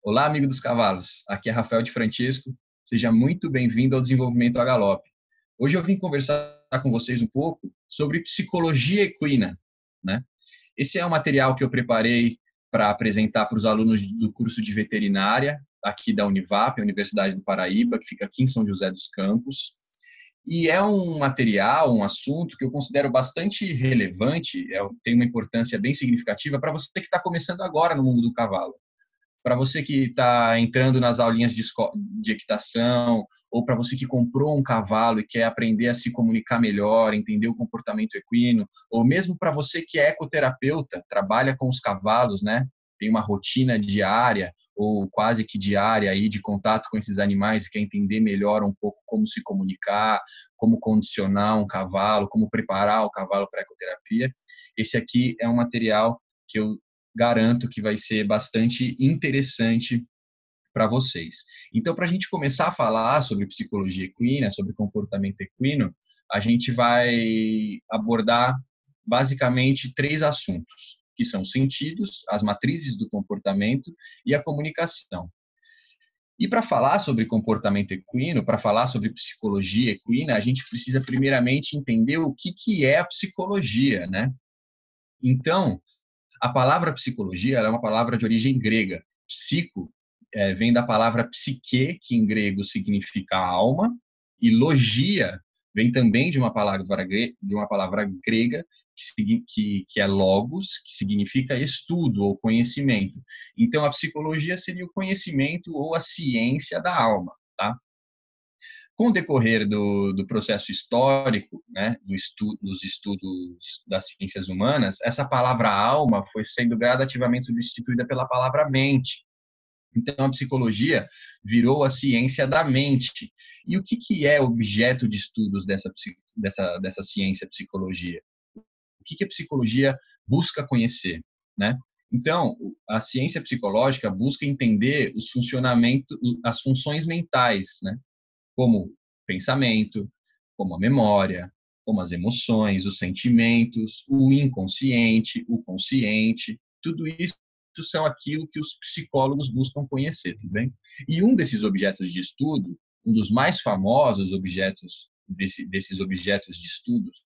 Olá, amigo dos cavalos. Aqui é Rafael de Francisco. Seja muito bem-vindo ao Desenvolvimento a Galope. Hoje eu vim conversar com vocês um pouco sobre psicologia equina, né? Esse é um material que eu preparei para apresentar para os alunos do curso de veterinária aqui da Univap, a Universidade do Paraíba, que fica aqui em São José dos Campos. E é um material, um assunto que eu considero bastante relevante, tem uma importância bem significativa para você que está começando agora no mundo do cavalo. Para você que está entrando nas aulinhas de equitação, ou para você que comprou um cavalo e quer aprender a se comunicar melhor, entender o comportamento equino, ou mesmo para você que é ecoterapeuta, trabalha com os cavalos, né? Tem uma rotina diária ou quase que diária aí de contato com esses animais e quer entender melhor um pouco como se comunicar, como condicionar um cavalo, como preparar o cavalo para a ecoterapia. Esse aqui é um material que eu garanto que vai ser bastante interessante para vocês. Então, para a gente começar a falar sobre psicologia equina, sobre comportamento equino, a gente vai abordar basicamente três assuntos, que são os sentidos, as matrizes do comportamento e a comunicação. E para falar sobre comportamento equino, para falar sobre psicologia equina, a gente precisa primeiramente entender o que é a psicologia, né? Então, a palavra psicologia é uma palavra de origem grega. Psico vem da palavra psique, que em grego significa alma, e logia vem também de uma palavra grega que é logos, que significa estudo ou conhecimento. Então, a psicologia seria o conhecimento ou a ciência da alma, tá? Com o decorrer do processo histórico, né, dos estudos das ciências humanas, essa palavra alma foi sendo gradativamente substituída pela palavra mente. Então, a psicologia virou a ciência da mente. E o que é objeto de estudos dessa ciência psicologia? O que a psicologia busca conhecer, né? Então, a ciência psicológica busca entender os funcionamentos, as funções mentais, né? Como pensamento, como a memória, como as emoções, os sentimentos, o inconsciente, o consciente, tudo isso são aquilo que os psicólogos buscam conhecer, tudo bem? E um desses objetos de estudo, um dos mais famosos objetos desses objetos de estudos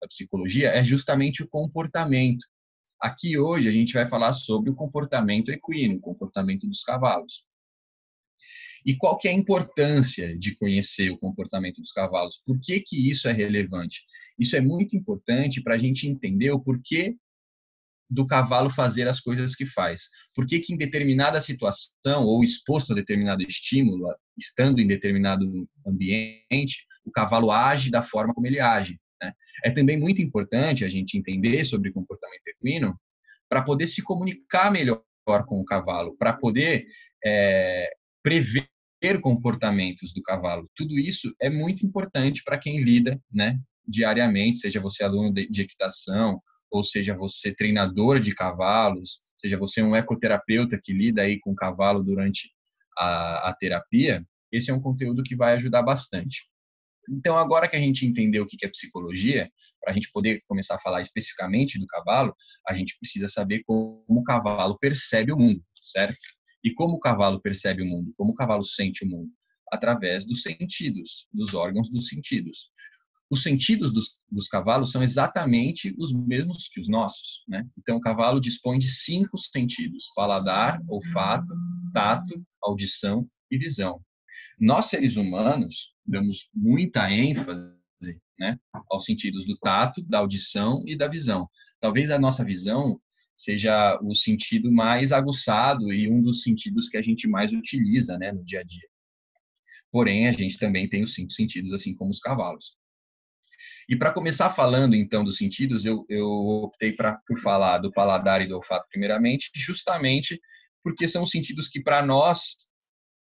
da psicologia é justamente o comportamento. Aqui hoje a gente vai falar sobre o comportamento equino, o comportamento dos cavalos. E qual que é a importância de conhecer o comportamento dos cavalos? Por que que isso é relevante? Isso é muito importante para a gente entender o porquê do cavalo fazer as coisas que faz. Por que que em determinada situação ou exposto a determinado estímulo, estando em determinado ambiente, o cavalo age da forma como ele age, né? É também muito importante a gente entender sobre comportamento equino para poder se comunicar melhor com o cavalo, para poder prever comportamentos do cavalo. Tudo isso é muito importante para quem lida, né, diariamente, seja você aluno de equitação, ou seja você treinador de cavalos, seja você um ecoterapeuta que lida aí com o cavalo durante a terapia, esse é um conteúdo que vai ajudar bastante. Então, agora que a gente entendeu o que é psicologia, para a gente poder começar a falar especificamente do cavalo, a gente precisa saber como o cavalo percebe o mundo, certo? E como o cavalo percebe o mundo? Como o cavalo sente o mundo? Através dos sentidos, dos órgãos dos sentidos. Os sentidos dos cavalos são exatamente os mesmos que os nossos, né? Então, o cavalo dispõe de 5 sentidos: paladar, olfato, tato, audição e visão. Nós, seres humanos, damos muita ênfase, né, aos sentidos do tato, da audição e da visão. Talvez a nossa visão seja o sentido mais aguçado e um dos sentidos que a gente mais utiliza, né, no dia a dia. Porém, a gente também tem os 5 sentidos, assim como os cavalos. E para começar falando, então, dos sentidos, eu optei por falar do paladar e do olfato primeiramente, justamente porque são os sentidos que, para nós,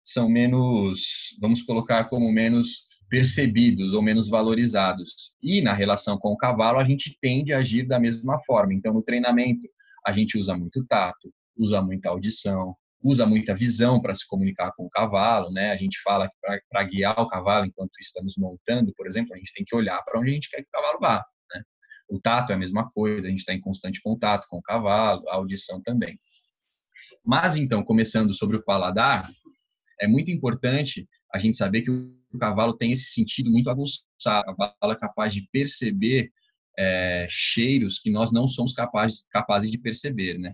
são menos, vamos colocar como menos percebidos ou menos valorizados. E na relação com o cavalo, a gente tende a agir da mesma forma. Então, no treinamento, a gente usa muito tato, usa muita audição, usa muita visão para se comunicar com o cavalo, né? A gente fala que para guiar o cavalo enquanto estamos montando, por exemplo, a gente tem que olhar para onde a gente quer que o cavalo vá, né? O tato é a mesma coisa, a gente está em constante contato com o cavalo, a audição também. Mas então, começando sobre o paladar, é muito importante a gente saber que o cavalo tem esse sentido muito aguçado. O cavalo é capaz de perceber cheiros que nós não somos capazes de perceber, né?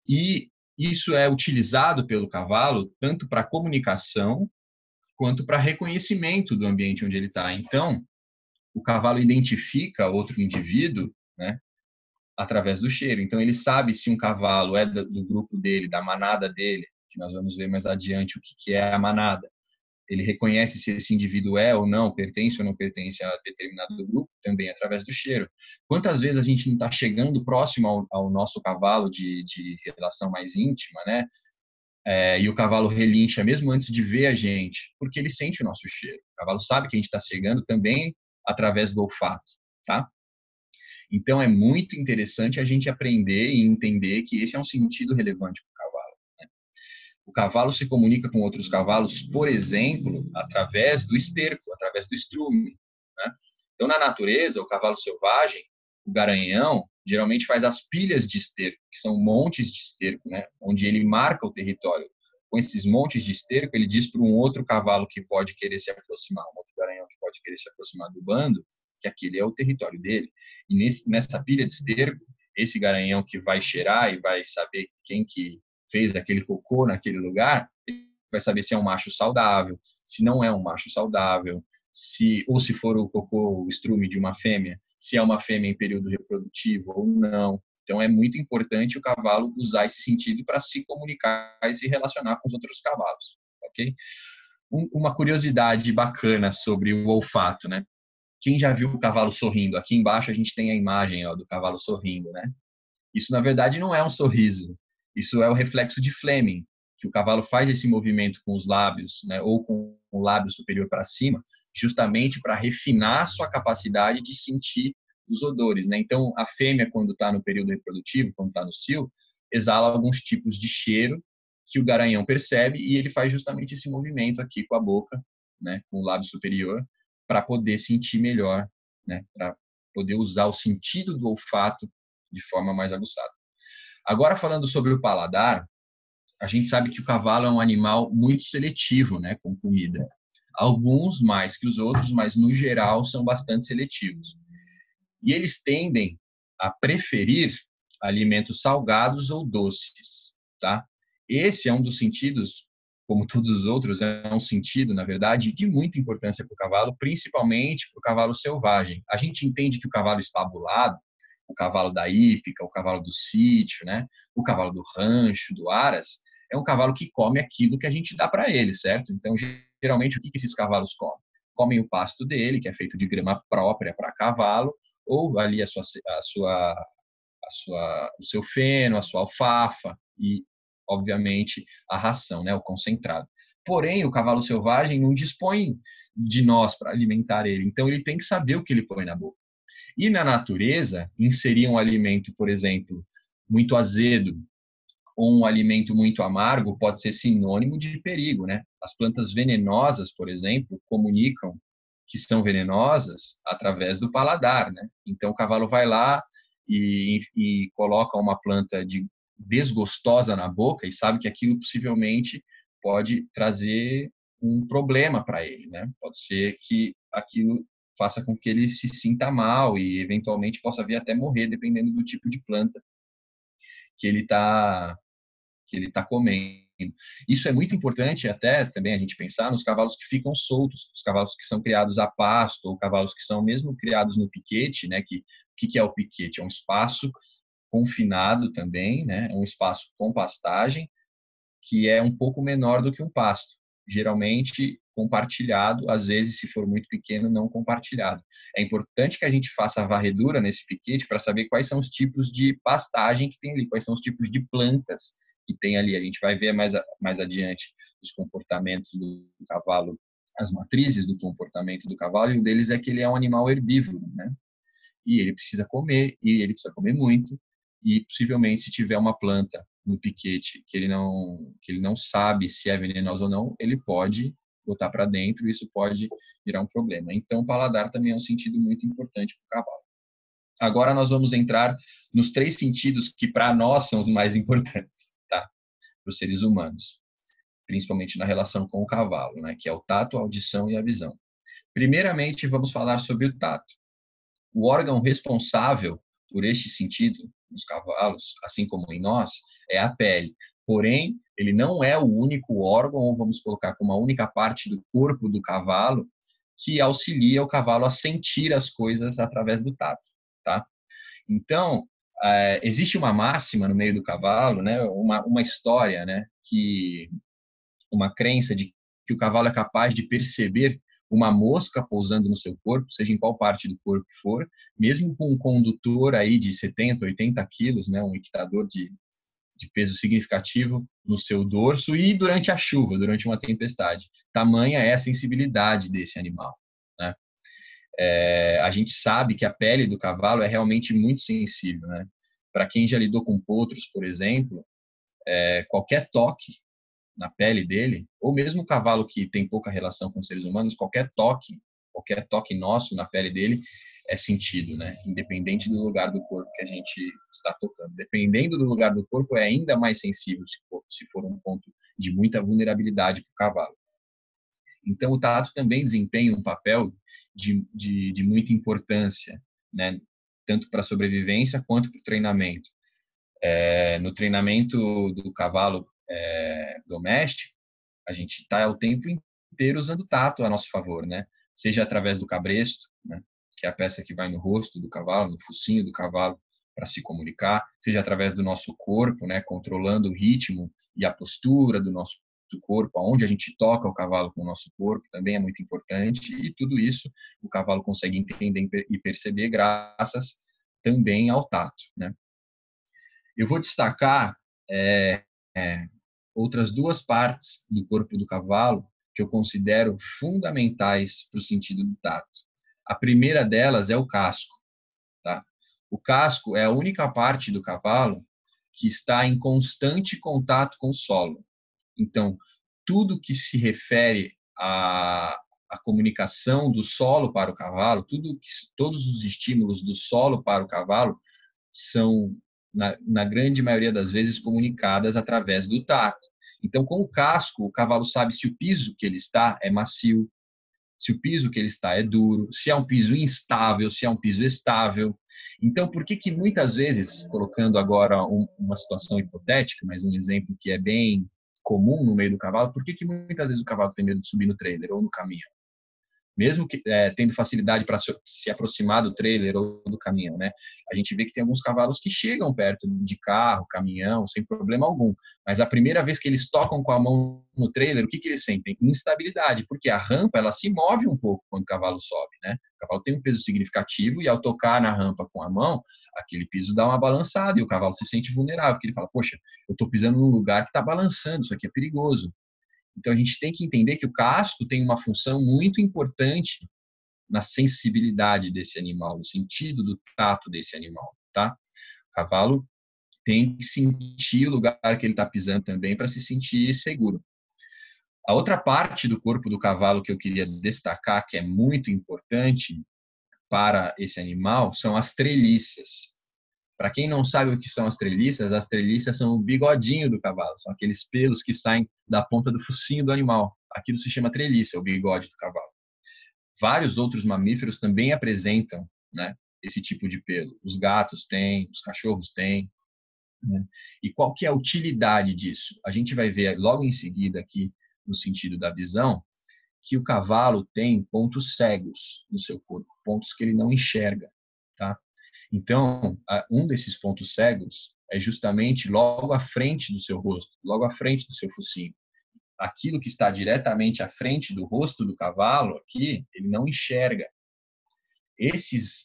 E isso é utilizado pelo cavalo tanto para comunicação quanto para reconhecimento do ambiente onde ele está. Então, o cavalo identifica outro indivíduo, né, através do cheiro. Então, ele sabe se um cavalo é do grupo dele, da manada dele, que nós vamos ver mais adiante o que é a manada. Ele reconhece se esse indivíduo é ou não, pertence ou não pertence a determinado grupo, também através do cheiro. Quantas vezes a gente não está chegando próximo ao nosso cavalo de relação mais íntima, né? E o cavalo relincha mesmo antes de ver a gente, porque ele sente o nosso cheiro. O cavalo sabe que a gente está chegando também através do olfato, tá? Então é muito interessante a gente aprender e entender que esse é um sentido relevante para o cavalo. O cavalo se comunica com outros cavalos, por exemplo, através do esterco, através do estrume, né? Então, na natureza, o cavalo selvagem, o garanhão, geralmente faz as pilhas de esterco, que são montes de esterco, né? Onde ele marca o território. Com esses montes de esterco, ele diz para um outro cavalo que pode querer se aproximar, um outro garanhão que pode querer se aproximar do bando, que aquele é o território dele. E nessa pilha de esterco, esse garanhão que vai cheirar e vai saber quem que fez aquele cocô naquele lugar, ele vai saber se é um macho saudável, se não é um macho saudável, ou se for o cocô, o estrume de uma fêmea, se é uma fêmea em período reprodutivo ou não. Então, é muito importante o cavalo usar esse sentido para se comunicar e se relacionar com os outros cavalos, ok? Uma curiosidade bacana sobre o olfato, né? Quem já viu o cavalo sorrindo? Aqui embaixo a gente tem a imagem, ó, do cavalo sorrindo, né? Isso, na verdade, não é um sorriso. Isso é o reflexo de Fleming, que o cavalo faz esse movimento com os lábios, né, ou com o lábio superior para cima, justamente para refinar sua capacidade de sentir os odores, né? Então, a fêmea, quando está no período reprodutivo, quando está no cio, exala alguns tipos de cheiro que o garanhão percebe e ele faz justamente esse movimento aqui com a boca, né, com o lábio superior, para poder sentir melhor, né, para poder usar o sentido do olfato de forma mais aguçada. Agora, falando sobre o paladar, a gente sabe que o cavalo é um animal muito seletivo, né, com comida. Alguns mais que os outros, mas no geral são bastante seletivos. E eles tendem a preferir alimentos salgados ou doces, tá? Esse é um dos sentidos, como todos os outros, é um sentido, na verdade, de muita importância para o cavalo, principalmente para o cavalo selvagem. A gente entende que o cavalo estabulado, o cavalo da hípica, o cavalo do sítio, né? O cavalo do rancho, do aras, é um cavalo que come aquilo que a gente dá para ele, certo? Então, geralmente, o que esses cavalos comem? Comem o pasto dele, que é feito de grama própria para cavalo, ou ali o seu feno, a sua alfafa e, obviamente, a ração, né, o concentrado. Porém, o cavalo selvagem não dispõe de nós para alimentar ele, então ele tem que saber o que ele põe na boca. E na natureza, inserir um alimento, por exemplo, muito azedo ou um alimento muito amargo pode ser sinônimo de perigo, né? As plantas venenosas, por exemplo, comunicam que são venenosas através do paladar, né? Então o cavalo vai lá e coloca uma planta desgostosa na boca e sabe que aquilo possivelmente pode trazer um problema para ele, né? Pode ser que aquilo faça com que ele se sinta mal e eventualmente possa vir até morrer, dependendo do tipo de planta que ele está comendo. Isso é muito importante até também a gente pensar nos cavalos que ficam soltos, os cavalos que são criados a pasto, ou cavalos que são mesmo criados no piquete, né? O que é o piquete? É um espaço confinado também, né? É um espaço com pastagem que é um pouco menor do que um pasto, geralmente compartilhado, às vezes, se for muito pequeno, não compartilhado. É importante que a gente faça a varredura nesse piquete para saber quais são os tipos de pastagem que tem ali, quais são os tipos de plantas que tem ali. A gente vai ver mais adiante os comportamentos do cavalo, as matrizes do comportamento do cavalo, e um deles é que ele é um animal herbívoro, né? E ele precisa comer, e ele precisa comer muito, e possivelmente se tiver uma planta no piquete que ele não sabe se é venenosa ou não, ele pode botar para dentro e isso pode virar um problema. Então, o paladar também é um sentido muito importante para o cavalo. Agora nós vamos entrar nos três sentidos que para nós são os mais importantes, tá? para os seres humanos, principalmente na relação com o cavalo, né, que é o tato, a audição e a visão. Primeiramente, vamos falar sobre o tato. O órgão responsável por este sentido nos cavalos, assim como em nós, é a pele. Porém, ele não é o único órgão, ou vamos colocar como a única parte do corpo do cavalo que auxilia o cavalo a sentir as coisas através do tato, tá? Então, existe uma máxima no meio do cavalo, né? Uma história, né? Que uma crença de que o cavalo é capaz de perceber uma mosca pousando no seu corpo, seja em qual parte do corpo for, mesmo com um condutor aí de 70, 80 quilos, né, um equitador de peso significativo no seu dorso e durante a chuva, durante uma tempestade. Tamanha é a sensibilidade desse animal, né? A gente sabe que a pele do cavalo é realmente muito sensível, né? Para quem já lidou com potros, por exemplo, qualquer toque na pele dele, ou mesmo o cavalo que tem pouca relação com os seres humanos, qualquer toque nosso na pele dele é sentido, né? Independente do lugar do corpo que a gente está tocando. Dependendo do lugar do corpo, é ainda mais sensível se for um ponto de muita vulnerabilidade para o cavalo. Então, o tato também desempenha um papel de muita importância, né? Tanto para a sobrevivência quanto para o treinamento. No treinamento do cavalo doméstico, a gente está o tempo inteiro usando o tato a nosso favor, né? Seja através do cabresto, né? Que é a peça que vai no rosto do cavalo, no focinho do cavalo, para se comunicar, seja através do nosso corpo, né? Controlando o ritmo e a postura do nosso corpo, aonde a gente toca o cavalo com o nosso corpo, também é muito importante, e tudo isso o cavalo consegue entender e perceber graças também ao tato, né? Eu vou destacar é, é, outras duas partes do corpo do cavalo que eu considero fundamentais para o sentido do tato. A primeira delas é o casco. Tá? O casco é a única parte do cavalo que está em constante contato com o solo. Então, tudo que se refere à comunicação do solo para o cavalo, todos os estímulos do solo para o cavalo são, na grande maioria das vezes, comunicadas através do tato. Então, com o casco, o cavalo sabe se o piso que ele está é macio, se o piso que ele está é duro, se é um piso instável, se é um piso estável. Então, por que que muitas vezes, colocando agora uma situação hipotética, mas um exemplo que é bem comum no meio do cavalo, por que que muitas vezes o cavalo tem medo de subir no trailer ou no caminhão? Mesmo que tendo facilidade para se aproximar do trailer ou do caminhão, né? A gente vê que tem alguns cavalos que chegam perto de carro, caminhão, sem problema algum. Mas a primeira vez que eles tocam com a mão no trailer, o que que eles sentem? Instabilidade, porque a rampa ela se move um pouco quando o cavalo sobe, né? O cavalo tem um peso significativo e ao tocar na rampa com a mão, aquele piso dá uma balançada e o cavalo se sente vulnerável, porque ele fala: poxa, eu estou pisando num lugar que está balançando, isso aqui é perigoso. Então, a gente tem que entender que o casco tem uma função muito importante na sensibilidade desse animal, no sentido do tato desse animal, tá? O cavalo tem que sentir o lugar que ele está pisando também para se sentir seguro. A outra parte do corpo do cavalo que eu queria destacar, que é muito importante para esse animal, são as treliças. Para quem não sabe o que são as treliças são o bigodinho do cavalo, são aqueles pelos que saem da ponta do focinho do animal. Aquilo se chama treliça, o bigode do cavalo. Vários outros mamíferos também apresentam, né, esse tipo de pelo. Os gatos têm, os cachorros têm. Né? E qual que é a utilidade disso? A gente vai ver logo em seguida aqui, no sentido da visão, que o cavalo tem pontos cegos no seu corpo, pontos que ele não enxerga, tá? Então, um desses pontos cegos é justamente logo à frente do seu rosto, logo à frente do seu focinho. Aquilo que está diretamente à frente do rosto do cavalo aqui, ele não enxerga.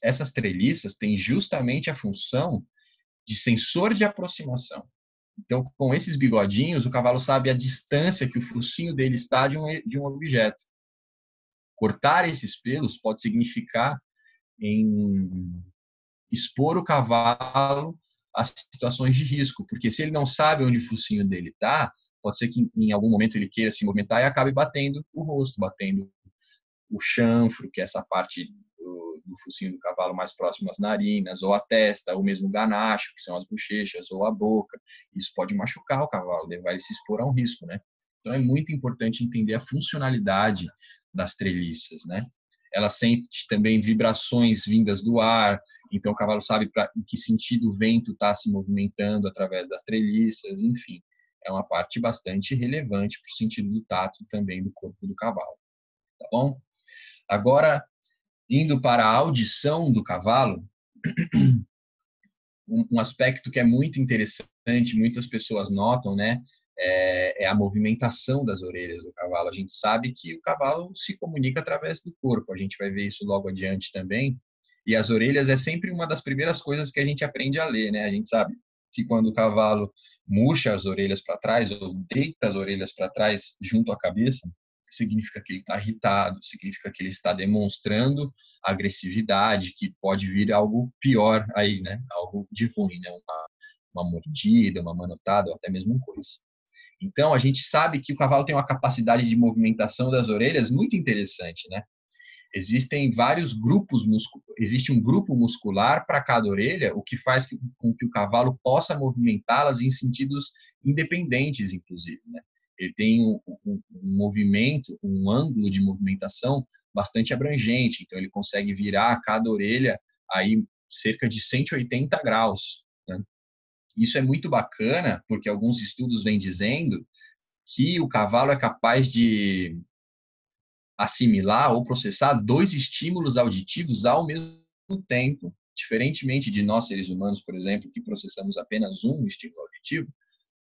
Essas treliças têm justamente a função de sensor de aproximação. Então, com esses bigodinhos, o cavalo sabe a distância que o focinho dele está de um objeto. Cortar esses pelos pode significar em expor o cavalo a situações de risco, porque se ele não sabe onde o focinho dele está, pode ser que em algum momento ele queira se movimentar e acabe batendo o rosto, batendo o chanfro, que é essa parte do do focinho do cavalo mais próximo às narinas, ou a testa, ou mesmo o ganacho, que são as bochechas, ou a boca. Isso pode machucar o cavalo, levar ele a se expor a um risco, né? Então é muito importante entender a funcionalidade das treliças, né? Ela sente também vibrações vindas do ar, então o cavalo sabe em que sentido o vento está se movimentando através das treliças, enfim. É uma parte bastante relevante para o sentido do tato também do corpo do cavalo, tá bom? Agora, indo para a audição do cavalo, um aspecto que é muito interessante, muitas pessoas notam, né? É a movimentação das orelhas do cavalo. A gente sabe que o cavalo se comunica através do corpo. A gente vai ver isso logo adiante também. E as orelhas é sempre uma das primeiras coisas que a gente aprende a ler, né? A gente sabe que quando o cavalo murcha as orelhas para trás ou deita as orelhas para trás junto à cabeça, significa que ele está irritado, significa que ele está demonstrando agressividade, que pode vir algo pior aí, né? Algo de ruim, né? Uma mordida, uma manotada, ou até mesmo um coice. Então, a gente sabe que o cavalo tem uma capacidade de movimentação das orelhas muito interessante, né? Existem vários grupos musculares, existe um grupo muscular para cada orelha, o que faz com que o cavalo possa movimentá-las em sentidos independentes, inclusive, né? Ele tem um movimento, um ângulo de movimentação bastante abrangente, então ele consegue virar cada orelha aí cerca de 180 graus, né? Isso é muito bacana, porque alguns estudos vêm dizendo que o cavalo é capaz de assimilar ou processar dois estímulos auditivos ao mesmo tempo. Diferentemente de nós, seres humanos, por exemplo, que processamos apenas um estímulo auditivo,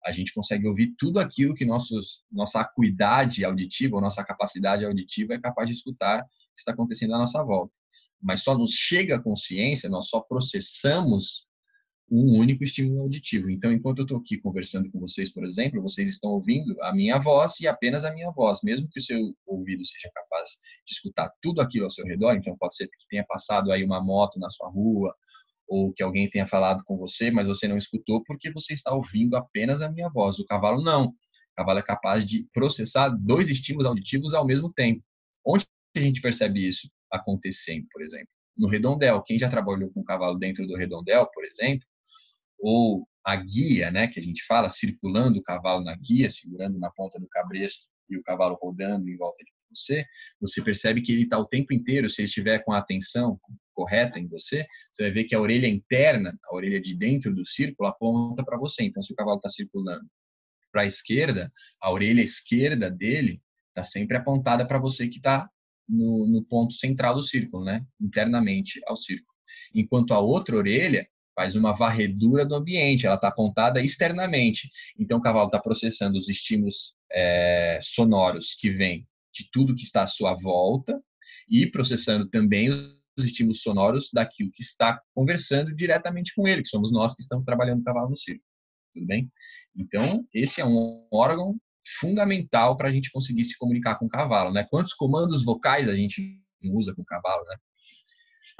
a gente consegue ouvir tudo aquilo que nossa acuidade auditiva, ou nossa capacidade auditiva é capaz de escutar que está acontecendo à nossa volta. Mas só nos chega a consciência, nós só processamos um único estímulo auditivo. Então, enquanto eu estou aqui conversando com vocês, por exemplo, vocês estão ouvindo a minha voz e apenas a minha voz, mesmo que o seu ouvido seja capaz de escutar tudo aquilo ao seu redor. Então, pode ser que tenha passado aí uma moto na sua rua, ou que alguém tenha falado com você, mas você não escutou porque você está ouvindo apenas a minha voz. O cavalo não. O cavalo é capaz de processar dois estímulos auditivos ao mesmo tempo. Onde a gente percebe isso acontecendo, por exemplo? No redondel. Quem já trabalhou com o cavalo dentro do redondel, por exemplo, ou a guia, né, que a gente fala, circulando o cavalo na guia, segurando na ponta do cabresto e o cavalo rodando em volta de você, você percebe que ele está o tempo inteiro, se ele estiver com a atenção correta em você, você vai ver que a orelha interna, a orelha de dentro do círculo, aponta para você. Então, se o cavalo está circulando para a esquerda, a orelha esquerda dele está sempre apontada para você que está no ponto central do círculo, né, internamente ao círculo. Enquanto a outra orelha faz uma varredura do ambiente, ela está apontada externamente. Então, o cavalo está processando os estímulos sonoros que vêm de tudo que está à sua volta e processando também os estímulos sonoros daquilo que está conversando diretamente com ele, que somos nós que estamos trabalhando o cavalo no circo. Tudo bem? Então, esse é um órgão fundamental para a gente conseguir se comunicar com o cavalo, né? Quantos comandos vocais a gente usa com o cavalo, né?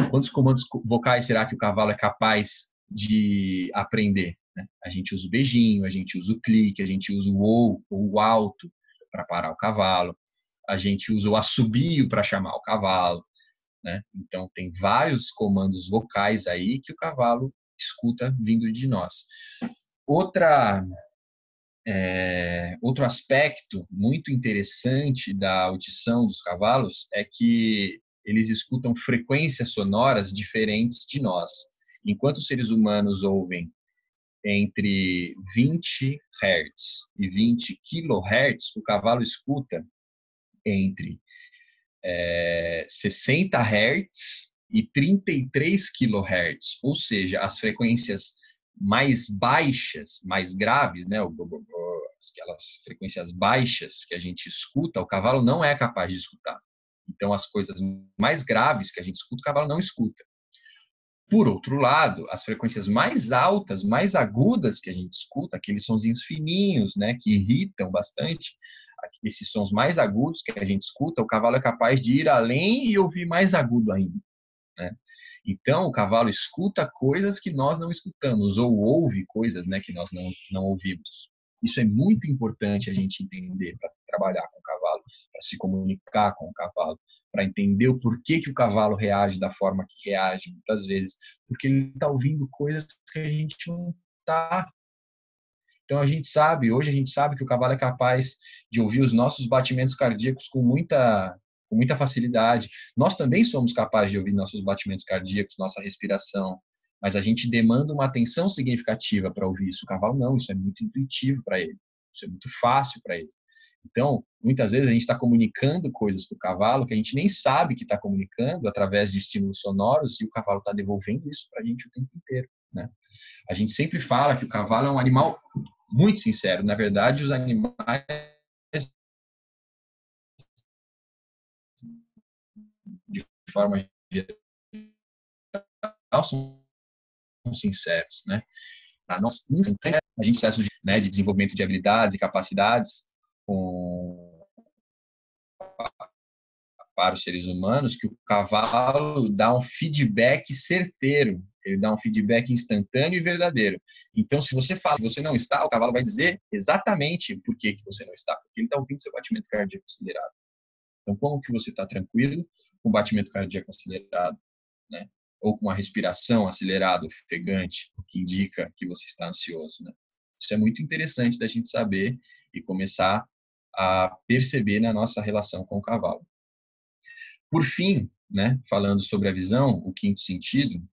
Quantos comandos vocais será que o cavalo é capaz de aprender, né? A gente usa o beijinho, a gente usa o clique, a gente usa o ou o alto para parar o cavalo, a gente usa o assobio para chamar o cavalo, né? Então, tem vários comandos vocais aí que o cavalo escuta vindo de nós. Outro aspecto muito interessante da audição dos cavalos é que eles escutam frequências sonoras diferentes de nós. Enquanto os seres humanos ouvem entre 20 Hz e 20 kHz, o cavalo escuta entre 60 Hz e 33 kHz, ou seja, as frequências mais baixas, mais graves, né, aquelas frequências baixas que a gente escuta, o cavalo não é capaz de escutar. Então, as coisas mais graves que a gente escuta, o cavalo não escuta. Por outro lado, as frequências mais altas, mais agudas que a gente escuta, aqueles sonzinhos fininhos, né, que irritam bastante, esses sons mais agudos que a gente escuta, o cavalo é capaz de ir além e ouvir mais agudo ainda, né? Então, o cavalo escuta coisas que nós não escutamos, ou ouve coisas, né, que nós não ouvimos. Isso é muito importante a gente entender para trabalhar com o cavalo. para se comunicar com o cavalo, para entender o porquê que o cavalo reage da forma que reage, muitas vezes, porque ele está ouvindo coisas que a gente não está. Então hoje a gente sabe que o cavalo é capaz de ouvir os nossos batimentos cardíacos com muita facilidade. Nós também somos capazes de ouvir nossos batimentos cardíacos, nossa respiração, mas a gente demanda uma atenção significativa para ouvir isso. O cavalo não, isso é muito intuitivo para ele, isso é muito fácil para ele. Então, muitas vezes a gente está comunicando coisas para o cavalo que a gente nem sabe que está comunicando através de estímulos sonoros e o cavalo está devolvendo isso para a gente o tempo inteiro, né? A gente sempre fala que o cavalo é um animal muito sincero. Na verdade, os animais de forma geral são sinceros, né? A nossa a gente processo de desenvolvimento de habilidades e capacidades com, para os seres humanos, que o cavalo dá um feedback certeiro, ele dá um feedback instantâneo e verdadeiro. Então, se você fala que você não está, o cavalo vai dizer exatamente por que você não está, porque ele está ouvindo seu batimento cardíaco acelerado. Então, como que você está tranquilo com o batimento cardíaco acelerado, né? Ou com a respiração acelerada, ofegante, o que indica que você está ansioso, né? Isso é muito interessante da gente saber e começar a perceber na nossa relação com o cavalo. Por fim, né, falando sobre a visão, o quinto sentido,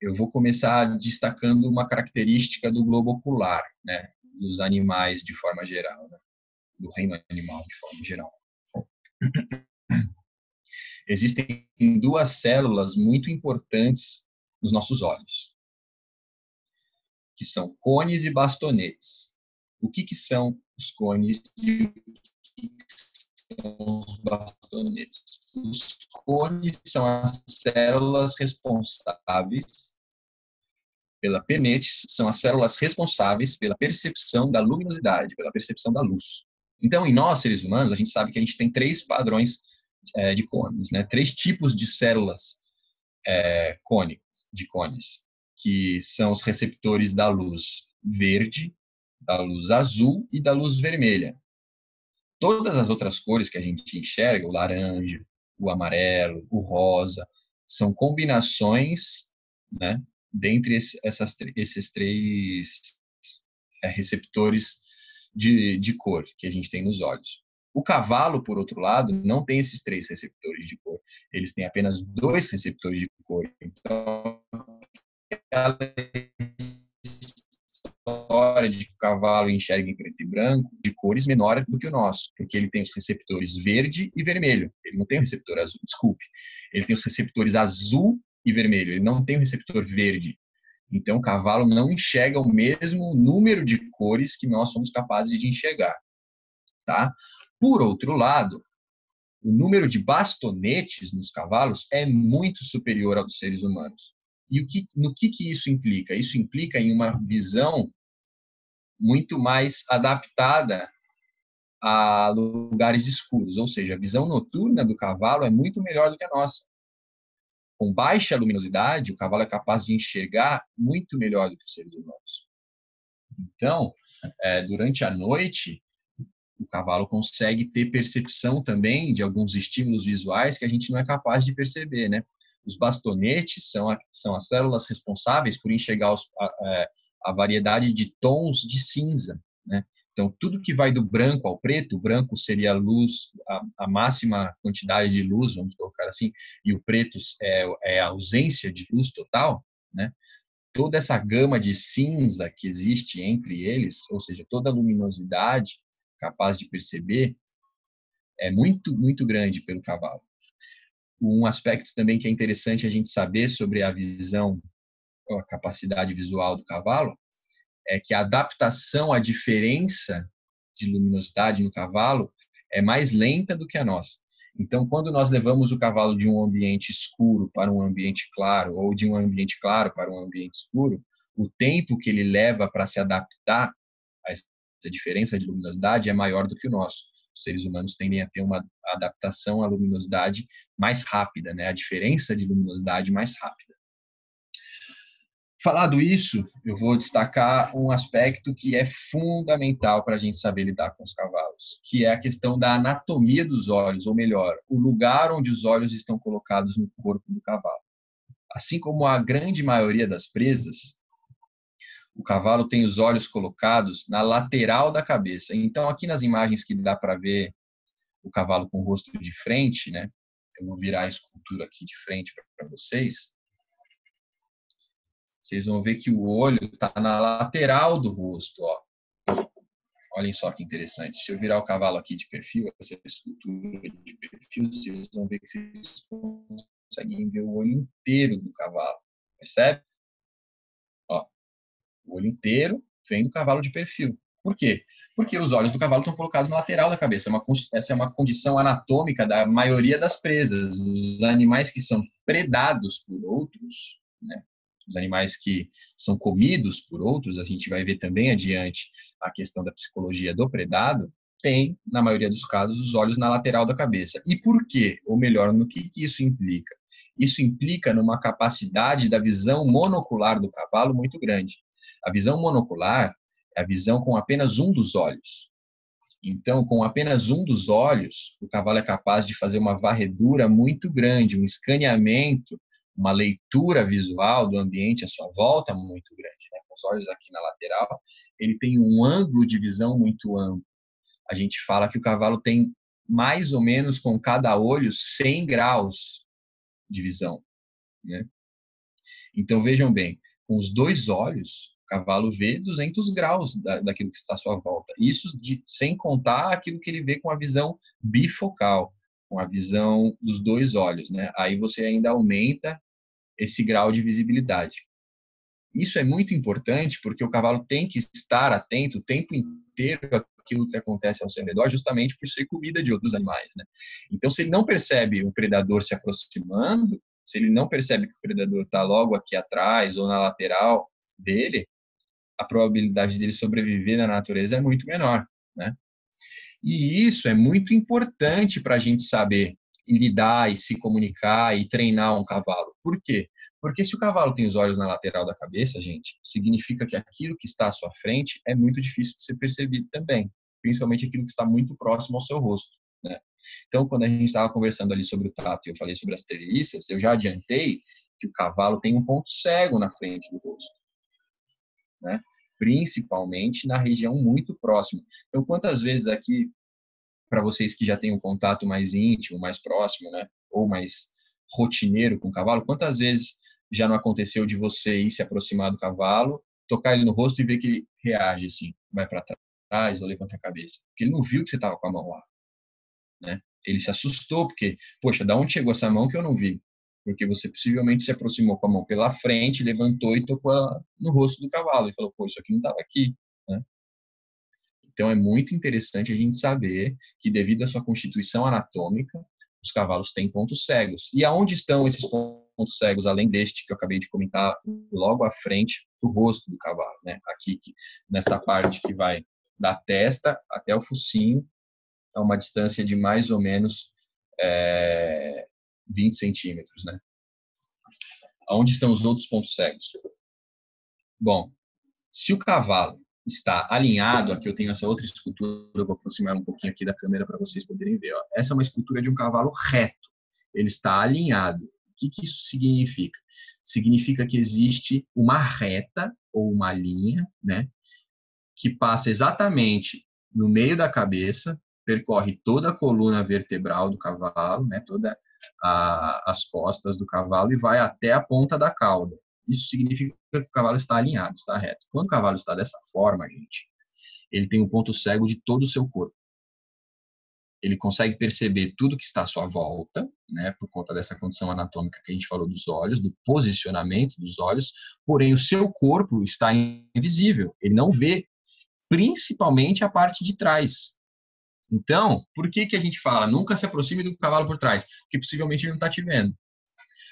eu vou começar destacando uma característica do globo ocular, né, dos animais de forma geral, né, do reino animal de forma geral. Existem duas células muito importantes nos nossos olhos, que são cones e bastonetes. O que são os cones e o que são os bastonetes? Os cones são as células responsáveis pela penetes, são as células responsáveis pela percepção da luminosidade, pela percepção da luz. Então, em nós, seres humanos, a gente sabe que a gente tem três padrões de cones, né? Três tipos de células de cones, que são os receptores da luz verde, da luz azul e da luz vermelha. Todas as outras cores que a gente enxerga, o laranja, o amarelo, o rosa, são combinações, né, dentre esses três receptores de cor que a gente tem nos olhos. O cavalo, por outro lado, não tem esses três receptores de cor. Eles têm apenas dois receptores de cor. Então, história de que o cavalo enxerga em preto e branco, de cores menor do que o nosso, porque ele tem os receptores verde e vermelho. Ele não tem o receptor azul, desculpe. Ele tem os receptores azul e vermelho. Ele não tem o receptor verde. Então, o cavalo não enxerga o mesmo número de cores que nós somos capazes de enxergar, tá? Por outro lado, o número de bastonetes nos cavalos é muito superior ao dos seres humanos. E no que isso implica? Isso implica em uma visão muito mais adaptada a lugares escuros, ou seja, a visão noturna do cavalo é muito melhor do que a nossa. Com baixa luminosidade, o cavalo é capaz de enxergar muito melhor do que os seres humanos. Então, durante a noite, o cavalo consegue ter percepção também de alguns estímulos visuais que a gente não é capaz de perceber, né? Os bastonetes são as células responsáveis por enxergar a variedade de tons de cinza, né? Então, tudo que vai do branco ao preto, o branco seria a luz, a máxima quantidade de luz, vamos colocar assim, e o preto é a ausência de luz total, né? Toda essa gama de cinza que existe entre eles, ou seja, toda a luminosidade capaz de perceber, é muito, muito grande pelo cavalo. Um aspecto também que é interessante a gente saber sobre a visão, a capacidade visual do cavalo, é que a adaptação à diferença de luminosidade no cavalo é mais lenta do que a nossa. Então, quando nós levamos o cavalo de um ambiente escuro para um ambiente claro, ou de um ambiente claro para um ambiente escuro, o tempo que ele leva para se adaptar a essa diferença de luminosidade é maior do que o nosso. Os seres humanos tendem a ter uma adaptação à luminosidade mais rápida, né? A diferença de luminosidade mais rápida. Falado isso, eu vou destacar um aspecto que é fundamental para a gente saber lidar com os cavalos, que é a questão da anatomia dos olhos, ou melhor, o lugar onde os olhos estão colocados no corpo do cavalo. Assim como a grande maioria das presas, o cavalo tem os olhos colocados na lateral da cabeça. Então, aqui nas imagens que dá para ver o cavalo com o rosto de frente, né? Eu vou virar a escultura aqui de frente para vocês. Vocês vão ver que o olho está na lateral do rosto, ó. Olhem só que interessante. Se eu virar o cavalo aqui de perfil, essa escultura de perfil, vocês vão ver que vocês conseguem ver o olho inteiro do cavalo. Percebe? Ó, o olho inteiro vem do cavalo de perfil. Por quê? Porque os olhos do cavalo estão colocados na lateral da cabeça. Essa é uma condição anatômica da maioria das presas. Os animais que são predados por outros, né? Os animais que são comidos por outros, a gente vai ver também adiante a questão da psicologia do predado, tem, na maioria dos casos, os olhos na lateral da cabeça. E por quê? Ou melhor, no que isso implica? Isso implica numa capacidade da visão monocular do cavalo muito grande. A visão monocular é a visão com apenas um dos olhos. Então, com apenas um dos olhos, o cavalo é capaz de fazer uma varredura muito grande, um escaneamento, uma leitura visual do ambiente à sua volta muito grande. Né? Com os olhos aqui na lateral, ele tem um ângulo de visão muito amplo. A gente fala que o cavalo tem mais ou menos com cada olho 100 graus de visão. Né? Então, vejam bem, com os dois olhos, o cavalo vê 200 graus daquilo que está à sua volta. Isso sem contar aquilo que ele vê com a visão bifocal, com a visão dos dois olhos. Né? Aí você ainda aumenta esse grau de visibilidade. Isso é muito importante porque o cavalo tem que estar atento o tempo inteiro àquilo que acontece ao seu redor, justamente por ser comida de outros animais. Né? Então, se ele não percebe o predador se aproximando, se ele não percebe que o predador está logo aqui atrás ou na lateral dele, a probabilidade dele sobreviver na natureza é muito menor. Né? E isso é muito importante para a gente saber lidar e se comunicar e treinar um cavalo. Por quê? Porque se o cavalo tem os olhos na lateral da cabeça, gente, significa que aquilo que está à sua frente é muito difícil de ser percebido também, principalmente aquilo que está muito próximo ao seu rosto. Né? Então, quando a gente estava conversando ali sobre o tato e eu falei sobre as treliças, eu já adiantei que o cavalo tem um ponto cego na frente do rosto. Né? Principalmente na região muito próxima. Então, quantas vezes aqui, para vocês que já têm um contato mais íntimo, mais próximo, né, ou mais rotineiro com o cavalo, quantas vezes já não aconteceu de você ir se aproximar do cavalo, tocar ele no rosto e ver que ele reage assim, vai para trás ou levanta a cabeça, porque ele não viu que você estava com a mão lá, né? Ele se assustou porque, poxa, da onde chegou essa mão que eu não vi? Porque você possivelmente se aproximou com a mão pela frente, levantou e tocou no rosto do cavalo e falou, pô, isso aqui não estava aqui, né? Então é muito interessante a gente saber que devido à sua constituição anatômica, os cavalos têm pontos cegos. E aonde estão esses pontos cegos, além deste que eu acabei de comentar, logo à frente do rosto do cavalo, né? Aqui, nesta parte que vai da testa até o focinho, a uma distância de mais ou menos 20 centímetros, né? Onde estão os outros pontos cegos? Bom, se o cavalo está alinhado, aqui eu tenho essa outra escultura, eu vou aproximar um pouquinho aqui da câmera para vocês poderem ver. Ó. Essa é uma escultura de um cavalo reto, ele está alinhado. O que isso significa? Significa que existe uma reta ou uma linha, né, que passa exatamente no meio da cabeça, percorre toda a coluna vertebral do cavalo, né, todas as costas do cavalo e vai até a ponta da cauda. Isso significa que o cavalo está alinhado, está reto. Quando o cavalo está dessa forma, gente, ele tem um ponto cego de todo o seu corpo. Ele consegue perceber tudo que está à sua volta, né, por conta dessa condição anatômica que a gente falou dos olhos, do posicionamento dos olhos, porém o seu corpo está invisível. Ele não vê principalmente a parte de trás. Então, por que a gente fala nunca se aproxime do cavalo por trás? Porque possivelmente ele não está te vendo.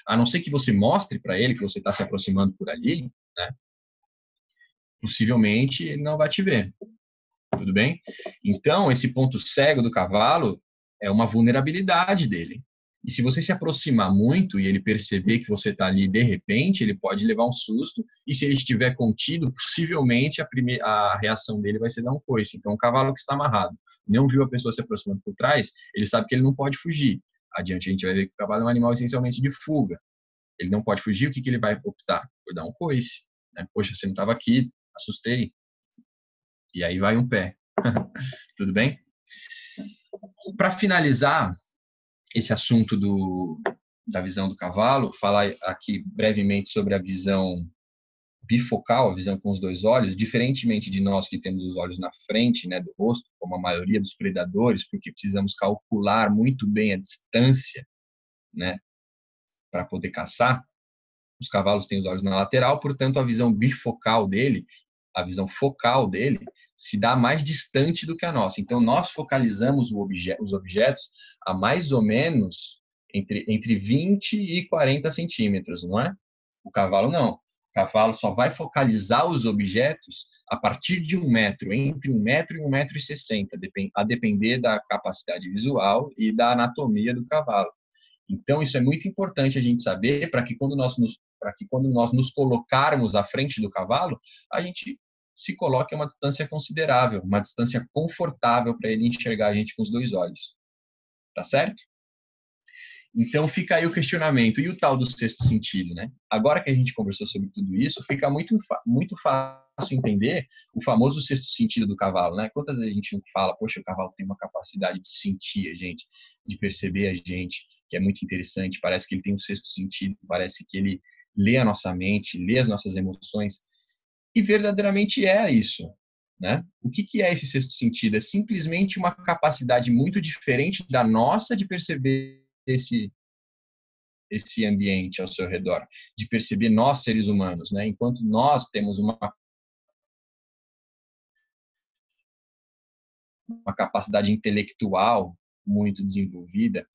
A não ser que você mostre para ele que você está se aproximando por ali, né? Possivelmente ele não vai te ver. Tudo bem? Então, esse ponto cego do cavalo é uma vulnerabilidade dele. E se você se aproximar muito e ele perceber que você está ali de repente, ele pode levar um susto. E se ele estiver contido, possivelmente a reação dele vai ser dar um coice. Então, o cavalo que está amarrado, não viu a pessoa se aproximando por trás, ele sabe que ele não pode fugir. Adiante, a gente vai ver que o cavalo é um animal essencialmente de fuga. Ele não pode fugir, o que ele vai optar? Por dar um coice. Né? Poxa, você não estava aqui, assustei. E aí vai um pé. Tudo bem? Para finalizar esse assunto da visão do cavalo, falar aqui brevemente sobre a visão bifocal, a visão com os dois olhos, diferentemente de nós que temos os olhos na frente, né, do rosto, como a maioria dos predadores, porque precisamos calcular muito bem a distância, né, para poder caçar. Os cavalos têm os olhos na lateral, portanto, a visão bifocal dele, a visão focal dele, se dá mais distante do que a nossa. Então, nós focalizamos os objetos a mais ou menos entre 20 e 40 centímetros, não é? O cavalo não. O cavalo só vai focalizar os objetos a partir de 1 metro, entre 1 metro e 1,60 m, a depender da capacidade visual e da anatomia do cavalo. Então, isso é muito importante a gente saber para que quando nós nos colocarmos à frente do cavalo, a gente se coloque a uma distância considerável, uma distância confortável para ele enxergar a gente com os dois olhos. Tá certo? Então, fica aí o questionamento. E o tal do sexto sentido, né? Agora que a gente conversou sobre tudo isso, fica muito fácil entender o famoso sexto sentido do cavalo, né? Quantas vezes a gente não fala, poxa, o cavalo tem uma capacidade de sentir a gente, de perceber a gente, que é muito interessante, parece que ele tem um sexto sentido, parece que ele lê a nossa mente, lê as nossas emoções, e verdadeiramente é isso, né? O que é esse sexto sentido? É simplesmente uma capacidade muito diferente da nossa de perceber esse ambiente ao seu redor, de perceber nós, seres humanos, né? Enquanto nós temos uma capacidade intelectual muito desenvolvida,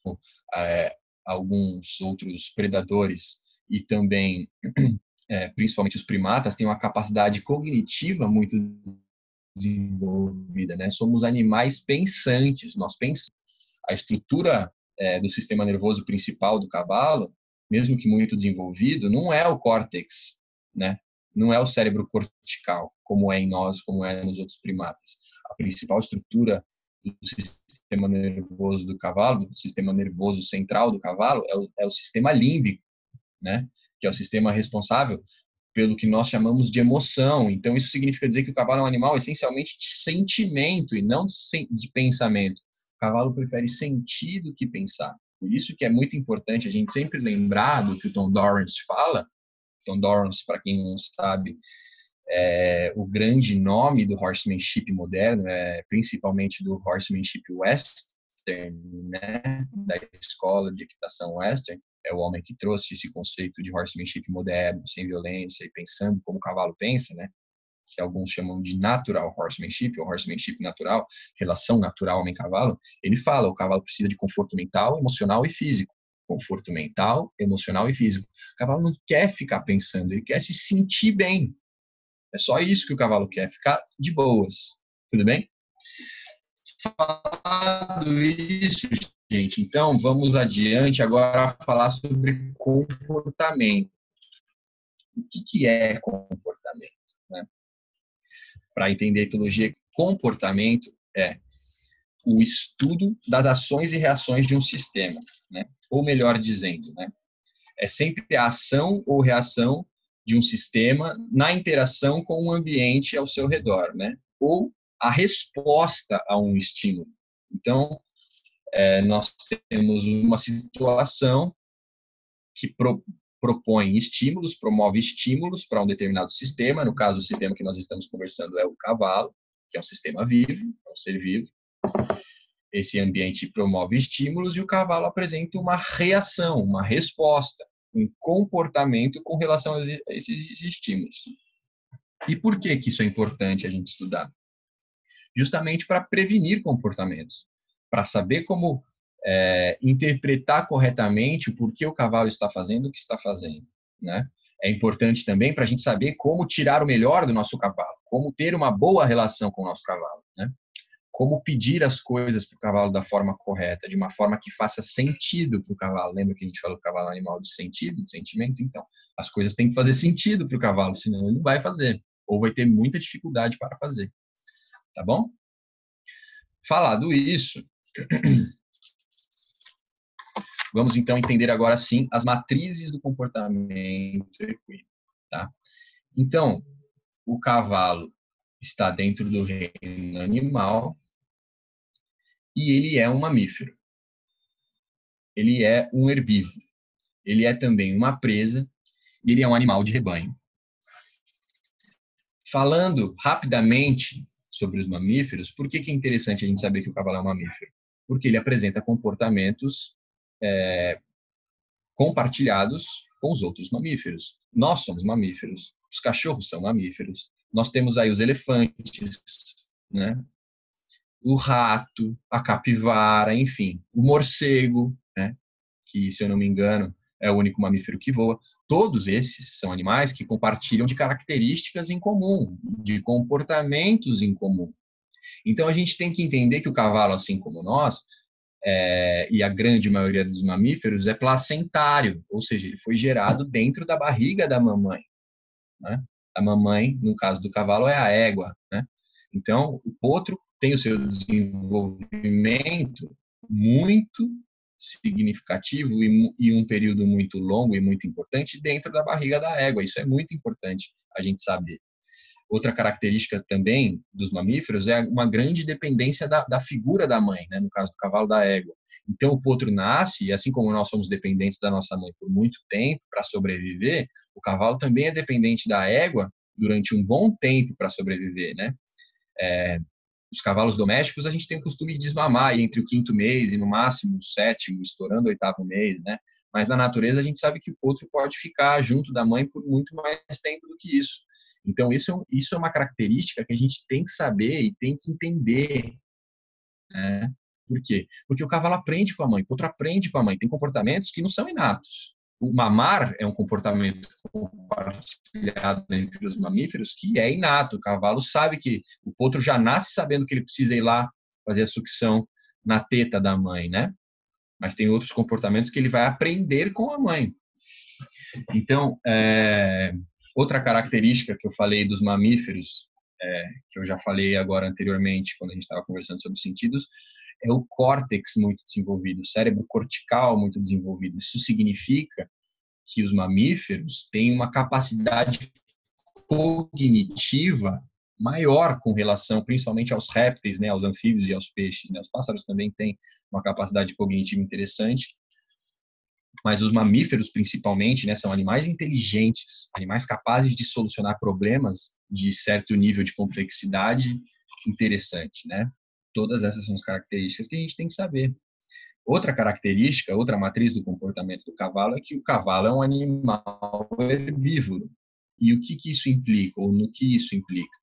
é, alguns outros predadores e também, principalmente os primatas, têm uma capacidade cognitiva muito desenvolvida, né? Somos animais pensantes, nós pensamos. A estrutura do sistema nervoso principal do cavalo, mesmo que muito desenvolvido, não é o córtex, né? Não é o cérebro cortical, como é em nós, como é nos outros primatas. A principal estrutura do sistema nervoso do cavalo, do sistema nervoso central do cavalo, é o sistema límbico, né? Que é o sistema responsável pelo que nós chamamos de emoção. Então, isso significa dizer que o cavalo é um animal essencialmente de sentimento e não de pensamento. O cavalo prefere sentir do que pensar. Por isso que é muito importante a gente sempre lembrar do que o Tom Dorrance fala. Tom Dorrance, para quem não sabe, é o grande nome do horsemanship moderno, principalmente do horsemanship western, né, da escola de equitação western. É o homem que trouxe esse conceito de horsemanship moderno, sem violência e pensando como o cavalo pensa, né? Que alguns chamam de natural horsemanship, ou horsemanship natural, relação natural homem-cavalo. Ele fala, o cavalo precisa de conforto mental, emocional e físico. Conforto mental, emocional e físico. O cavalo não quer ficar pensando, ele quer se sentir bem. É só isso que o cavalo quer, ficar de boas. Tudo bem? Falado isso, gente, então vamos adiante agora a falar sobre comportamento. O que é comportamento? Né? Para entender a etologia, comportamento é o estudo das ações e reações de um sistema, né? Ou melhor dizendo, né? É sempre a ação ou reação de um sistema na interação com o ambiente ao seu redor, né? Ou a resposta a um estímulo. Então, nós temos uma situação que propõe estímulos, promove estímulos para um determinado sistema. No caso, o sistema que nós estamos conversando é o cavalo, que é um sistema vivo, é um ser vivo. Esse ambiente promove estímulos e o cavalo apresenta uma reação, uma resposta, um comportamento com relação a esses estímulos. E por que isso é importante a gente estudar? Justamente para prevenir comportamentos, para saber como interpretar corretamente o porquê o cavalo está fazendo o que está fazendo, né? É importante também para a gente saber como tirar o melhor do nosso cavalo, como ter uma boa relação com o nosso cavalo, né? como pedir as coisas para o cavalo da forma correta, de uma forma que faça sentido para o cavalo. Lembra que a gente falou que o cavalo é um animal de sentido, de sentimento? Então, as coisas têm que fazer sentido para o cavalo, senão ele não vai fazer, ou vai ter muita dificuldade para fazer. Tá bom? Falado isso, vamos então entender agora sim as matrizes do comportamento equino, tá? Então, o cavalo está dentro do reino animal e ele é um mamífero. Ele é um herbívoro. Ele é também uma presa e ele é um animal de rebanho. Falando rapidamente sobre os mamíferos, por que é interessante a gente saber que o cavalo é um mamífero? Porque ele apresenta comportamentos compartilhados com os outros mamíferos. Nós somos mamíferos, os cachorros são mamíferos, nós temos aí os elefantes, né? O rato, a capivara, enfim, o morcego, né? Que, se eu não me engano, é o único mamífero que voa. Todos esses são animais que compartilham de características em comum, de comportamentos em comum. Então, a gente tem que entender que o cavalo, assim como nós, e a grande maioria dos mamíferos, é placentário, ou seja, ele foi gerado dentro da barriga da mamãe, né? A mamãe, no caso do cavalo, é a égua, né? Então, o potro tem o seu desenvolvimento muito significativo e um período muito longo e muito importante dentro da barriga da égua. Isso é muito importante a gente saber. Outra característica também dos mamíferos é uma grande dependência da figura da mãe, né? No caso do cavalo, da égua. Então, o potro nasce, e assim como nós somos dependentes da nossa mãe por muito tempo para sobreviver, o cavalo também é dependente da égua durante um bom tempo para sobreviver, né? Os cavalos domésticos, a gente tem o costume de desmamar entre o quinto mês e, no máximo, o sétimo, estourando o oitavo mês, né? Mas na natureza, a gente sabe que o potro pode ficar junto da mãe por muito mais tempo do que isso. Então, isso é uma característica que a gente tem que saber e tem que entender, né? Por quê? Porque o cavalo aprende com a mãe, o potro aprende com a mãe. Tem comportamentos que não são inatos. O mamar é um comportamento compartilhado entre os mamíferos que é inato. O cavalo sabe que o potro já nasce sabendo que ele precisa ir lá fazer a sucção na teta da mãe, né? Mas tem outros comportamentos que ele vai aprender com a mãe. Então, outra característica que eu falei dos mamíferos, que eu já falei agora anteriormente, quando a gente estava conversando sobre sentidos, é o córtex muito desenvolvido, o cérebro cortical muito desenvolvido. Isso significa que os mamíferos têm uma capacidade cognitiva maior com relação, principalmente aos répteis, né, aos anfíbios e aos peixes, né? Os pássaros também têm uma capacidade cognitiva interessante, mas os mamíferos, principalmente, né, são animais inteligentes, animais capazes de solucionar problemas de certo nível de complexidade interessante, né? Todas essas são as características que a gente tem que saber. Outra característica, outra matriz do comportamento do cavalo é que o cavalo é um animal herbívoro. E o que isso implica, ou no que isso implica?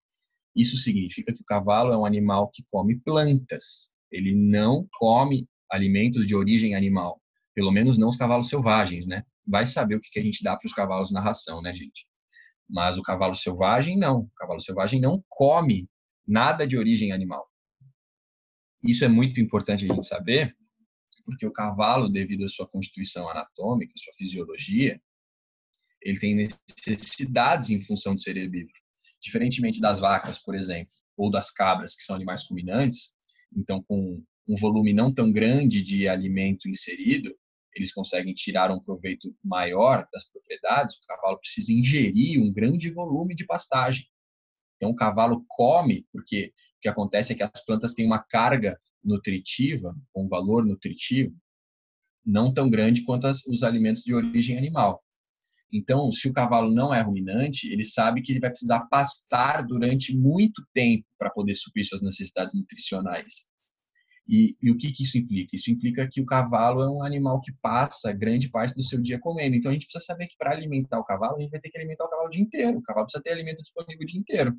Isso significa que o cavalo é um animal que come plantas. Ele não come alimentos de origem animal. Pelo menos não os cavalos selvagens, né? Vai saber o que a gente dá para os cavalos na ração, né, gente? Mas o cavalo selvagem, não. O cavalo selvagem não come nada de origem animal. Isso é muito importante a gente saber, porque o cavalo, devido à sua constituição anatômica, sua fisiologia, ele tem necessidades em função de ser herbívoro. Diferentemente das vacas, por exemplo, ou das cabras, que são animais ruminantes, então com um volume não tão grande de alimento inserido, eles conseguem tirar um proveito maior das propriedades. O cavalo precisa ingerir um grande volume de pastagem. Então o cavalo come, porque o que acontece é que as plantas têm uma carga nutritiva, um valor nutritivo, não tão grande quanto os alimentos de origem animal. Então, se o cavalo não é ruminante, ele sabe que ele vai precisar pastar durante muito tempo para poder suprir suas necessidades nutricionais. E o que isso implica? Isso implica que o cavalo é um animal que passa grande parte do seu dia comendo. Então, a gente precisa saber que para alimentar o cavalo, a gente vai ter que alimentar o cavalo o dia inteiro. O cavalo precisa ter alimento disponível o dia inteiro,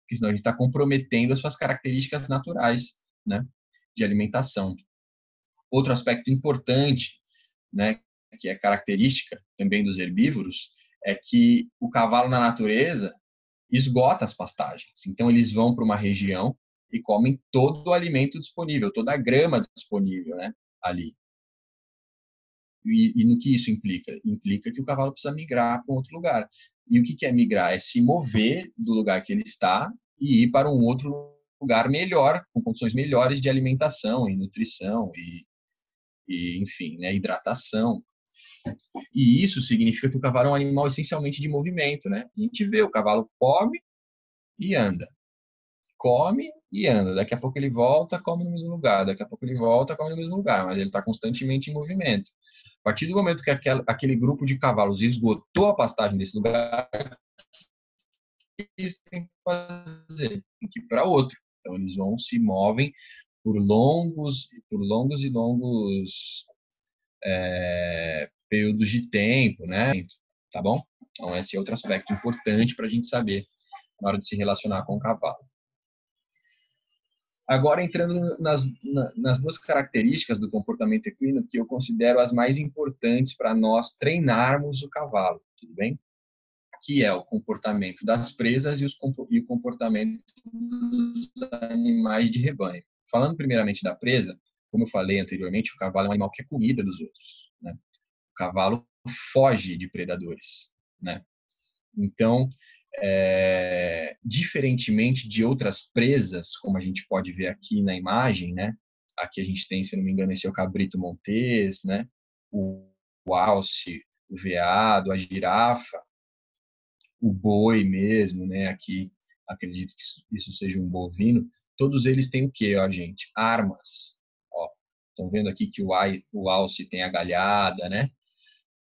porque senão a gente está comprometendo as suas características naturais, né, de alimentação. Outro aspecto importante, né, que é característica também dos herbívoros, é que o cavalo na natureza esgota as pastagens. Então eles vão para uma região, e comem todo o alimento disponível, toda a grama disponível, né, ali. E no que isso implica? Implica que o cavalo precisa migrar para um outro lugar. E o que é migrar? É se mover do lugar que ele está e ir para um outro lugar melhor, com condições melhores de alimentação e nutrição e enfim, né, hidratação. E isso significa que o cavalo é um animal essencialmente de movimento, né? A gente vê o cavalo come e anda, come e anda. Daqui a pouco ele volta, come no mesmo lugar. Daqui a pouco ele volta, come no mesmo lugar. Mas ele está constantemente em movimento. A partir do momento que aquele grupo de cavalos esgotou a pastagem desse lugar, o que eles têm que fazer? Tem que ir para outro. Então eles vão se movem por longos e longos períodos de tempo, né? Tá bom? Então esse é outro aspecto importante para a gente saber na hora de se relacionar com o cavalo. Agora, entrando nas duas características do comportamento equino que eu considero as mais importantes para nós treinarmos o cavalo, tudo bem? Que é o comportamento das presas e o comportamento dos animais de rebanho. Falando primeiramente da presa, como eu falei anteriormente, o cavalo é um animal que é comida dos outros, né? O cavalo foge de predadores, né? Então, diferentemente de outras presas, como a gente pode ver aqui na imagem, né? Aqui a gente tem, se não me engano, esse é o cabrito montés, né? O alce, o veado, a girafa, o boi mesmo, né? Aqui acredito que isso seja um bovino. Todos eles têm o quê, ó, gente? Armas. Ó, estão vendo aqui que o alce tem a galhada, né?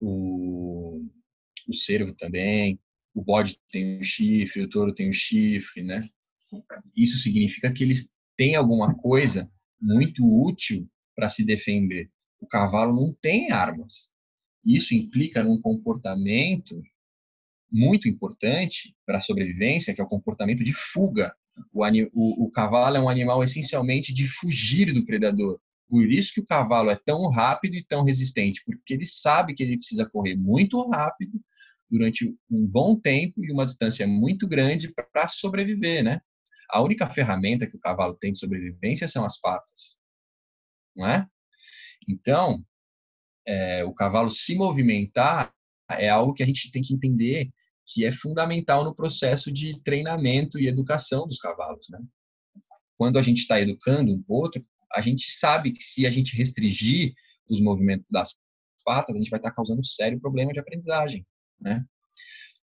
O cervo também, o bode tem o chifre, o touro tem o chifre, né? Isso significa que eles têm alguma coisa muito útil para se defender. O cavalo não tem armas. Isso implica num comportamento muito importante para a sobrevivência, que é o comportamento de fuga. O cavalo é um animal essencialmente de fugir do predador. Por isso que o cavalo é tão rápido e tão resistente, porque ele sabe que ele precisa correr muito rápido durante um bom tempo e uma distância muito grande para sobreviver, né? A única ferramenta que o cavalo tem de sobrevivência são as patas, não é? Então, o cavalo se movimentar é algo que a gente tem que entender que é fundamental no processo de treinamento e educação dos cavalos, né? Quando a gente está educando um potro, a gente sabe que se a gente restringir os movimentos das patas, a gente vai estar causando um sério problema de aprendizagem, né?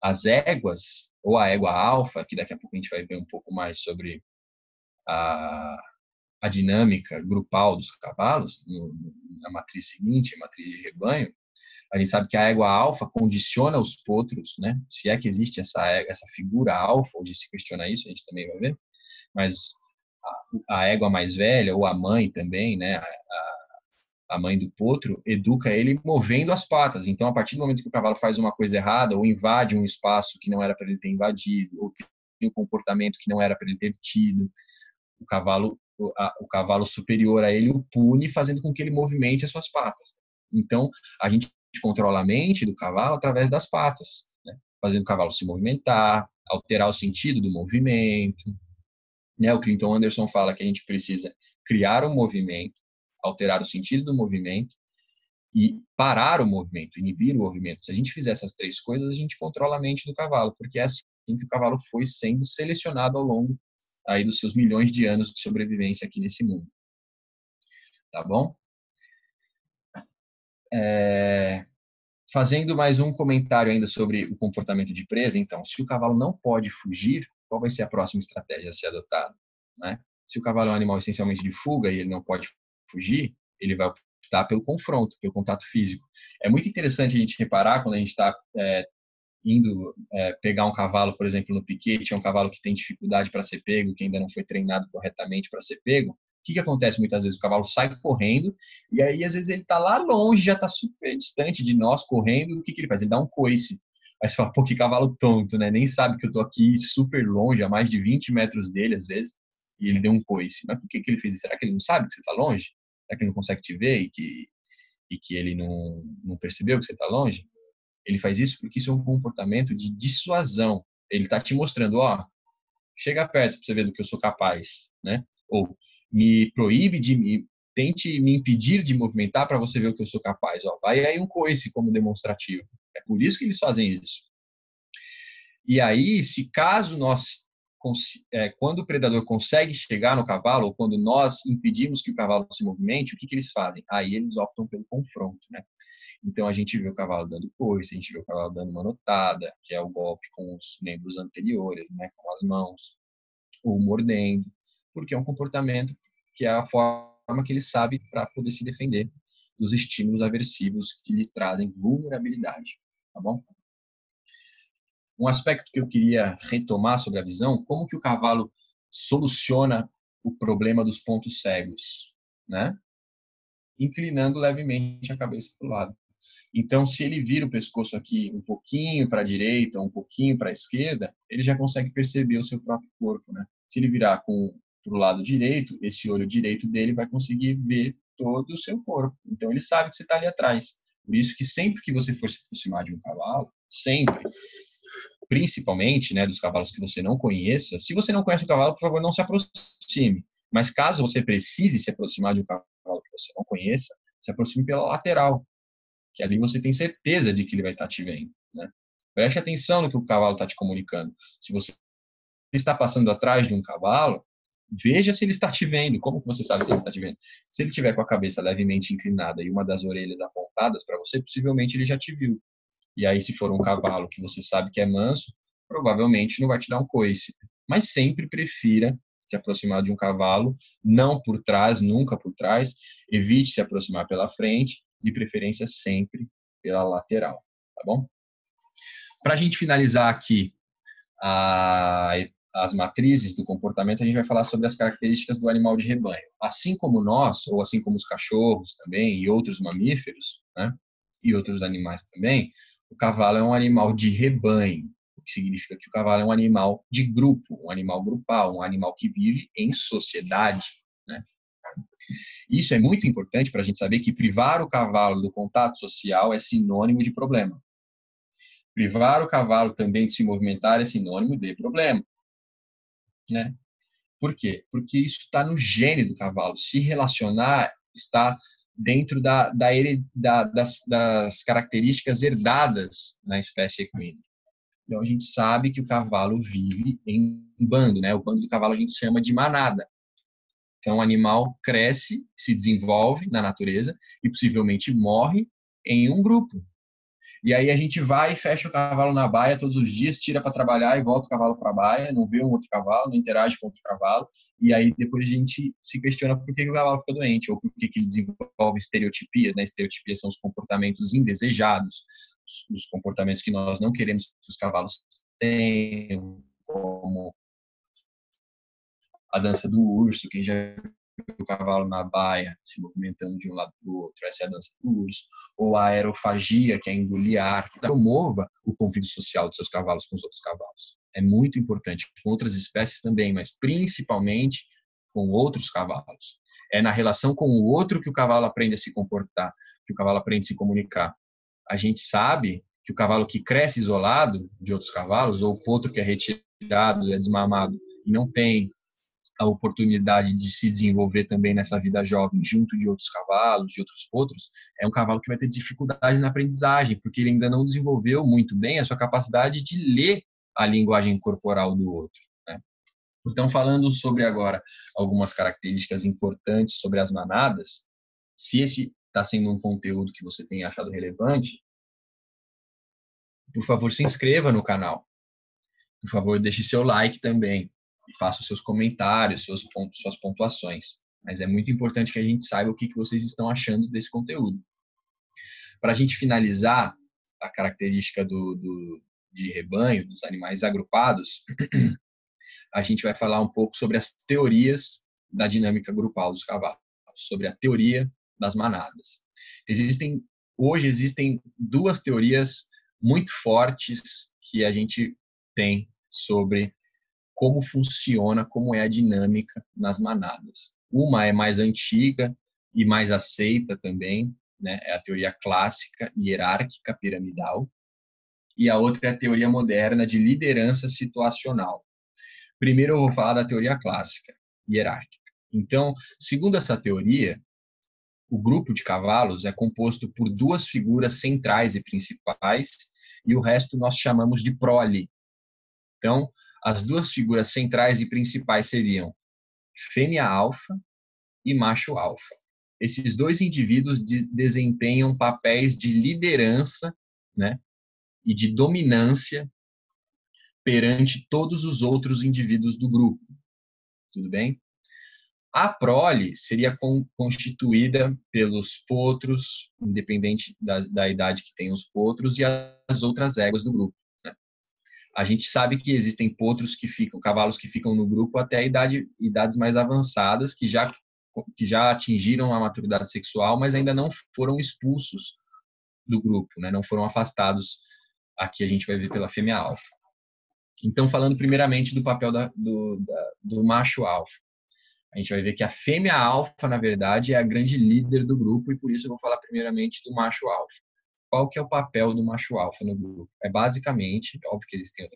As éguas, ou a égua alfa, que daqui a pouco a gente vai ver um pouco mais sobre a, a dinâmica grupal dos cavalos, na matriz seguinte, a matriz de rebanho, a gente sabe que a égua alfa condiciona os potros, né? Se é que existe essa figura alfa, hoje se questiona isso, a gente também vai ver. Mas a égua mais velha, ou a mãe também, né? A mãe do potro, educa ele movendo as patas. Então, a partir do momento que o cavalo faz uma coisa errada, ou invade um espaço que não era para ele ter invadido, ou tem um comportamento que não era para ele ter tido, o cavalo superior a ele o pune, fazendo com que ele movimente as suas patas. Então, a gente controla a mente do cavalo através das patas, né? Fazendo o cavalo se movimentar, alterar o sentido do movimento, né? O Clinton Anderson fala que a gente precisa criar um movimento, alterar o sentido do movimento e parar o movimento, inibir o movimento. Se a gente fizer essas três coisas, a gente controla a mente do cavalo, porque é assim que o cavalo foi sendo selecionado ao longo aí dos seus milhões de anos de sobrevivência aqui nesse mundo. Tá bom? Fazendo mais um comentário ainda sobre o comportamento de presa, então, se o cavalo não pode fugir, qual vai ser a próxima estratégia a ser adotada, né? Se o cavalo é um animal essencialmente de fuga e ele não pode fugir, ele vai optar pelo confronto, pelo contato físico. É muito interessante a gente reparar quando a gente está indo pegar um cavalo, por exemplo, no piquete, é um cavalo que tem dificuldade para ser pego, que ainda não foi treinado corretamente para ser pego. O que acontece muitas vezes? O cavalo sai correndo e aí, às vezes, ele está lá longe, já está super distante de nós, correndo. O que ele faz? Ele dá um coice. Aí você fala, pô, que cavalo tonto, né? Nem sabe que eu tô aqui super longe, a mais de 20 metros dele, às vezes, e ele deu um coice. Mas por que ele fez isso? Será que ele não sabe que você está longe? Será que ele não consegue te ver e que ele não percebeu que você está longe? Ele faz isso porque isso é um comportamento de dissuasão. Ele está te mostrando, ó, chega perto para você ver do que eu sou capaz. né? Ou me proíbe tente me impedir de movimentar para você ver o que eu sou capaz. Ó, vai aí um coice como demonstrativo. É por isso que eles fazem isso. E aí, se caso quando o predador consegue chegar no cavalo, ou quando nós impedimos que o cavalo se movimente, o que eles fazem? Aí eles optam pelo confronto, né? Então a gente vê o cavalo dando coice, a gente vê o cavalo dando uma notada, que é o golpe com os membros anteriores, né? Com as mãos, ou mordendo, porque é um comportamento que é a forma que ele sabe para poder se defender dos estímulos aversivos que lhe trazem vulnerabilidade, tá bom? Um aspecto que eu queria retomar sobre a visão, como que o cavalo soluciona o problema dos pontos cegos, né? Inclinando levemente a cabeça para o lado. Então, se ele vira o pescoço aqui um pouquinho para a direita, um pouquinho para a esquerda, ele já consegue perceber o seu próprio corpo, né? Se ele virar para o lado direito, esse olho direito dele vai conseguir ver todo o seu corpo. Então, ele sabe que você está ali atrás. Por isso que sempre que você for se aproximar de um cavalo, sempre, principalmente, né, dos cavalos que você não conheça, se você não conhece o cavalo, por favor, não se aproxime. Mas caso você precise se aproximar de um cavalo que você não conheça, se aproxime pela lateral, que ali você tem certeza de que ele vai estar te vendo, né? Preste atenção no que o cavalo está te comunicando. Se você está passando atrás de um cavalo, veja se ele está te vendo. Como que você sabe se ele está te vendo? Se ele tiver com a cabeça levemente inclinada e uma das orelhas apontadas para você, possivelmente ele já te viu. E aí, se for um cavalo que você sabe que é manso, provavelmente não vai te dar um coice. Mas sempre prefira se aproximar de um cavalo, não por trás, nunca por trás. Evite se aproximar pela frente, de preferência sempre pela lateral, tá bom? Para a gente finalizar aqui a, as matrizes do comportamento, a gente vai falar sobre as características do animal de rebanho. Assim como nós, ou assim como os cachorros também, e outros mamíferos, né, e outros animais também, o cavalo é um animal de rebanho, o que significa que o cavalo é um animal de grupo, um animal grupal, um animal que vive em sociedade, né? Isso é muito importante para a gente saber que privar o cavalo do contato social é sinônimo de problema. Privar o cavalo também de se movimentar é sinônimo de problema, né? Por quê? Porque isso está no gene do cavalo. Se relacionar está dentro das características herdadas na espécie equina. Então, a gente sabe que o cavalo vive em bando, né? O bando do cavalo a gente chama de manada. Então, o animal cresce, se desenvolve na natureza e possivelmente morre em um grupo. E aí a gente vai e fecha o cavalo na baia todos os dias, tira para trabalhar e volta o cavalo para a baia, não vê um outro cavalo, não interage com outro cavalo. E aí depois a gente se questiona por que o cavalo fica doente ou por que ele desenvolve estereotipias, né? Estereotipias são os comportamentos indesejados, os comportamentos que nós não queremos que os cavalos tenham, como a dança do urso, quem já o cavalo na baia, se movimentando de um lado para o outro, essa é a dança do urso, ou a aerofagia, que é engolir ar, que promova o convívio social dos seus cavalos com os outros cavalos. É muito importante, com outras espécies também, mas principalmente com outros cavalos. É na relação com o outro que o cavalo aprende a se comportar, que o cavalo aprende a se comunicar. A gente sabe que o cavalo que cresce isolado de outros cavalos, ou o potro que é retirado, é desmamado e não tem a oportunidade de se desenvolver também nessa vida jovem junto de outros cavalos, de outros potros, é um cavalo que vai ter dificuldade na aprendizagem, porque ele ainda não desenvolveu muito bem a sua capacidade de ler a linguagem corporal do outro, né? Então, falando sobre agora algumas características importantes sobre as manadas, se esse está sendo um conteúdo que você tem achado relevante, por favor, se inscreva no canal. Por favor, deixe seu like também e faça os seus comentários, suas pontuações. Mas é muito importante que a gente saiba o que vocês estão achando desse conteúdo. Para a gente finalizar a característica de rebanho, dos animais agrupados, a gente vai falar um pouco sobre as teorias da dinâmica grupal dos cavalos, sobre a teoria das manadas. Hoje existem duas teorias muito fortes que a gente tem sobre como funciona, como é a dinâmica nas manadas. Uma é mais antiga e mais aceita também, né? É a teoria clássica hierárquica piramidal, e a outra é a teoria moderna de liderança situacional. Primeiro eu vou falar da teoria clássica. hierárquica. Então, segundo essa teoria, o grupo de cavalos é composto por duas figuras centrais e principais, e o resto nós chamamos de prole. Então, as duas figuras centrais e principais seriam fêmea alfa e macho alfa. Esses dois indivíduos desempenham papéis de liderança, né, e de dominância perante todos os outros indivíduos do grupo. Tudo bem? A prole seria constituída pelos potros, independente da idade que tem os potros, e as outras éguas do grupo. Né? A gente sabe que existem potros que ficam, cavalos que ficam no grupo até idades mais avançadas, que já atingiram a maturidade sexual, mas ainda não foram expulsos do grupo, né? Não foram afastados. Aqui a gente vai ver pela fêmea alfa. Então, falando primeiramente do papel do macho alfa. A gente vai ver que a fêmea alfa, na verdade, é a grande líder do grupo, e por isso eu vou falar primeiramente do macho alfa. Qual que é o papel do macho alfa no grupo? É basicamente, óbvio que eles têm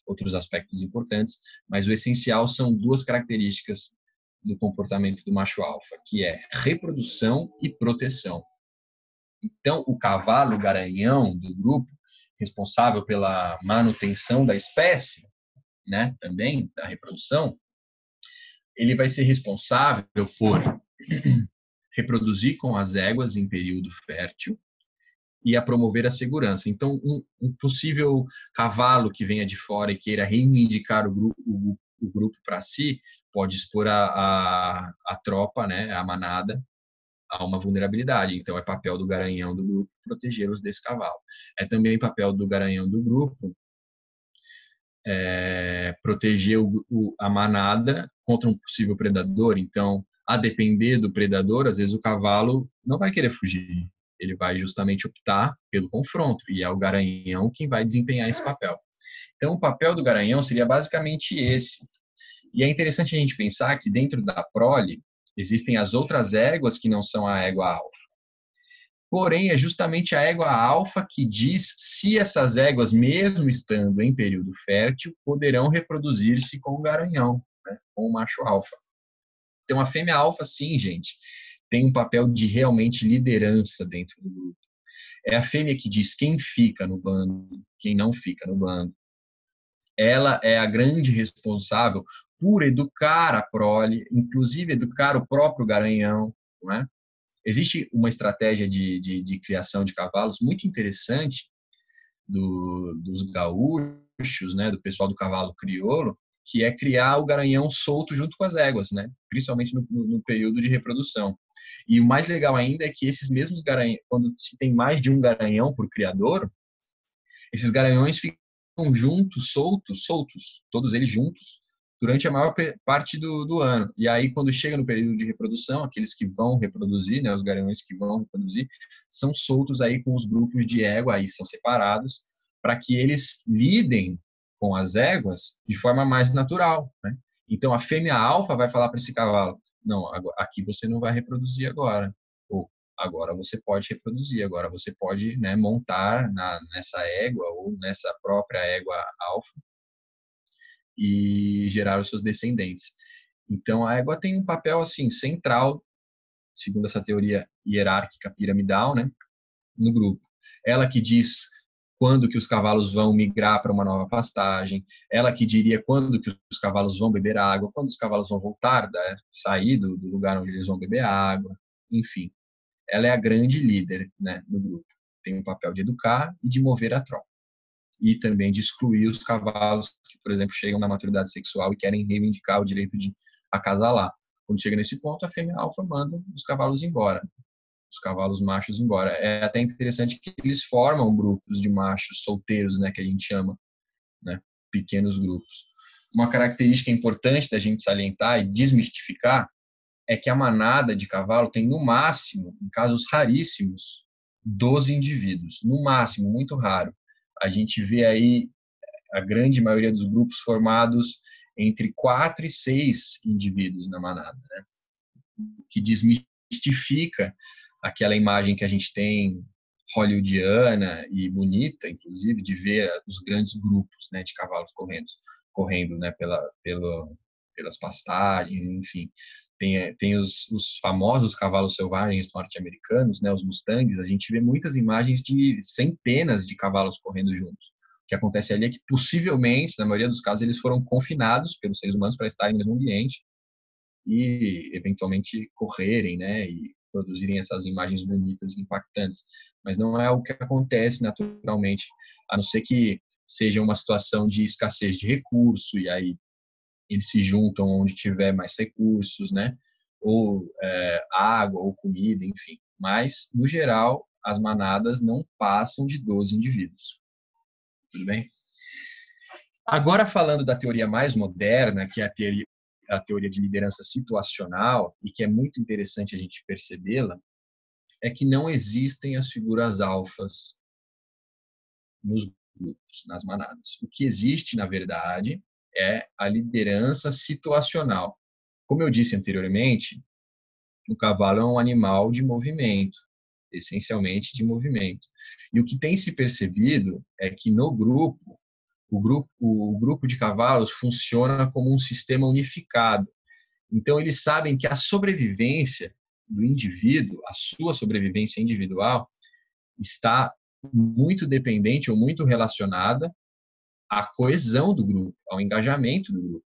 outros aspectos importantes, mas o essencial são duas características do comportamento do macho alfa, que é reprodução e proteção. Então, o cavalo garanhão do grupo, responsável pela manutenção da espécie, né, também da reprodução, ele vai ser responsável por reproduzir com as éguas em período fértil e a promover a segurança. Então, um possível cavalo que venha de fora e queira reivindicar o grupo para si, pode expor a tropa, né, a manada, a uma vulnerabilidade. Então, é papel do garanhão do grupo protegê-los desse cavalo. É também papel do garanhão do grupo proteger a manada contra um possível predador. Então, a depender do predador, às vezes o cavalo não vai querer fugir. Ele vai justamente optar pelo confronto, e é o garanhão quem vai desempenhar esse papel. Então, o papel do garanhão seria basicamente esse. E é interessante a gente pensar que dentro da prole existem as outras éguas que não são a égua alfa. Porém, é justamente a égua alfa que diz se essas éguas, mesmo estando em período fértil, poderão reproduzir-se com o garanhão, né, com o macho alfa. Então, a fêmea alfa, sim, gente, tem um papel de realmente liderança dentro do grupo. É a fêmea que diz quem fica no bando, quem não fica no bando. Ela é a grande responsável por educar a prole, inclusive educar o próprio garanhão, não é? Existe uma estratégia de criação de cavalos muito interessante dos gaúchos, né, do pessoal do cavalo crioulo, que é criar o garanhão solto junto com as éguas, né, principalmente no período de reprodução. E o mais legal ainda é que esses mesmos garanhões, quando se tem mais de um garanhão por criador, esses garanhões ficam juntos, soltos, todos eles juntos, durante a maior parte do ano. E aí, quando chega no período de reprodução, aqueles que vão reproduzir, né, os garanhões que vão reproduzir, são soltos aí com os grupos de égua, aí são separados, para que eles lidem com as éguas de forma mais natural, né? Então, a fêmea alfa vai falar para esse cavalo, não, aqui você não vai reproduzir agora, ou agora você pode reproduzir, agora você pode, né, montar nessa égua ou nessa própria égua alfa e gerar os seus descendentes. Então, a égua tem um papel assim central, segundo essa teoria hierárquica piramidal, né, no grupo. Ela que diz quando que os cavalos vão migrar para uma nova pastagem, ela que diria quando que os cavalos vão beber água, quando os cavalos vão voltar, sair do lugar onde eles vão beber água, enfim. Ela é a grande líder, né, do grupo. Tem o papel de educar e de mover a tropa. E também de excluir os cavalos que, por exemplo, chegam na maturidade sexual e querem reivindicar o direito de acasalar. Quando chega nesse ponto, a fêmea alfa manda os cavalos embora, os cavalos machos embora. É até interessante que eles formam grupos de machos solteiros, né, que a gente chama, né, pequenos grupos. Uma característica importante da gente salientar e desmistificar é que a manada de cavalo tem, no máximo, em casos raríssimos, 12 indivíduos. No máximo, muito raro. A gente vê aí a grande maioria dos grupos formados entre 4 e 6 indivíduos na manada, né? Que desmistifica aquela imagem que a gente tem hollywoodiana e bonita, inclusive, de ver os grandes grupos, né, de cavalos correndo, né, pelas pastagens, enfim. Tem os famosos cavalos selvagens norte-americanos, né, os Mustangs. A gente vê muitas imagens de centenas de cavalos correndo juntos. O que acontece ali é que, possivelmente, na maioria dos casos, eles foram confinados pelos seres humanos para estarem no mesmo ambiente e, eventualmente, correrem, né, e produzirem essas imagens bonitas e impactantes. Mas não é o que acontece naturalmente, a não ser que seja uma situação de escassez de recurso, e aí eles se juntam onde tiver mais recursos, né? Ou água, ou comida, enfim. Mas, no geral, as manadas não passam de 12 indivíduos. Tudo bem? Agora, falando da teoria mais moderna, que é a teoria de liderança situacional, e que é muito interessante a gente percebê-la, é que não existem as figuras alfas nos grupos, nas manadas. O que existe, na verdade, é a liderança situacional. Como eu disse anteriormente, o cavalo é um animal de movimento, essencialmente de movimento. E o que tem se percebido é que no grupo, o grupo de cavalos funciona como um sistema unificado. Então, eles sabem que a sobrevivência do indivíduo, a sua sobrevivência individual, está muito dependente ou muito relacionada à coesão do grupo, ao engajamento do grupo.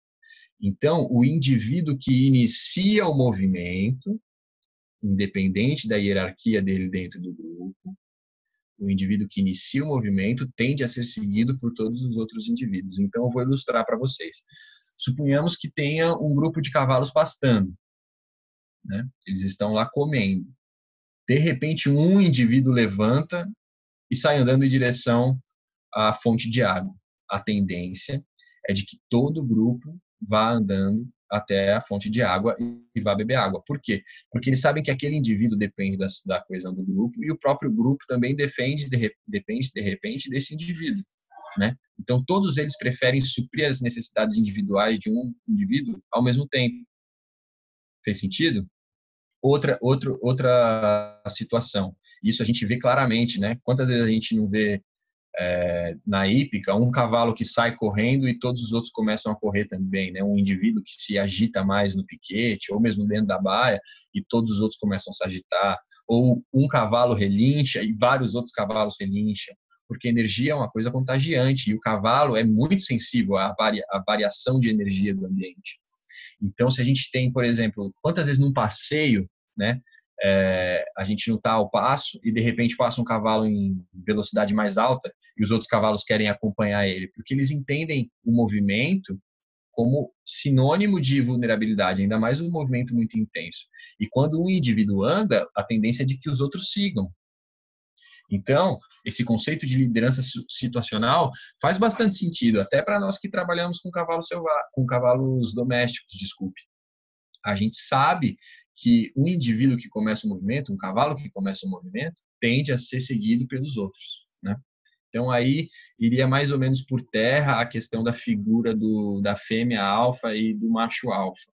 Então, o indivíduo que inicia o movimento, independente da hierarquia dele dentro do grupo, o indivíduo que inicia o movimento tende a ser seguido por todos os outros indivíduos. Então, eu vou ilustrar para vocês. Suponhamos que tenha um grupo de cavalos pastando, né? Eles estão lá comendo. De repente, um indivíduo levanta e sai andando em direção à fonte de água. A tendência é de que todo o grupo vá andando até a fonte de água e vá beber água. Por quê? Porque eles sabem que aquele indivíduo depende da coesão do grupo e o próprio grupo também depende, de repente, desse indivíduo, né? Então, todos eles preferem suprir as necessidades individuais de um indivíduo ao mesmo tempo. Fez sentido? Outra situação. Isso a gente vê claramente, né? Quantas vezes a gente não vê na hípica um cavalo que sai correndo e todos os outros começam a correr também, né? Um indivíduo que se agita mais no piquete ou mesmo dentro da baia e todos os outros começam a se agitar, ou um cavalo relincha e vários outros cavalos relincham, porque energia é uma coisa contagiante e o cavalo é muito sensível à variação de energia do ambiente. Então, se a gente tem, por exemplo, quantas vezes num passeio, né, a gente não está ao passo e de repente passa um cavalo em velocidade mais alta e os outros cavalos querem acompanhar ele, porque eles entendem o movimento como sinônimo de vulnerabilidade, ainda mais um movimento muito intenso. E quando um indivíduo anda, a tendência é de que os outros sigam. Então, esse conceito de liderança situacional faz bastante sentido, até para nós que trabalhamos com com cavalos domésticos, desculpe. A gente sabe que um indivíduo que começa o movimento, um cavalo que começa o movimento, tende a ser seguido pelos outros, né? Então aí iria mais ou menos por terra a questão da figura da fêmea alfa e do macho alfa.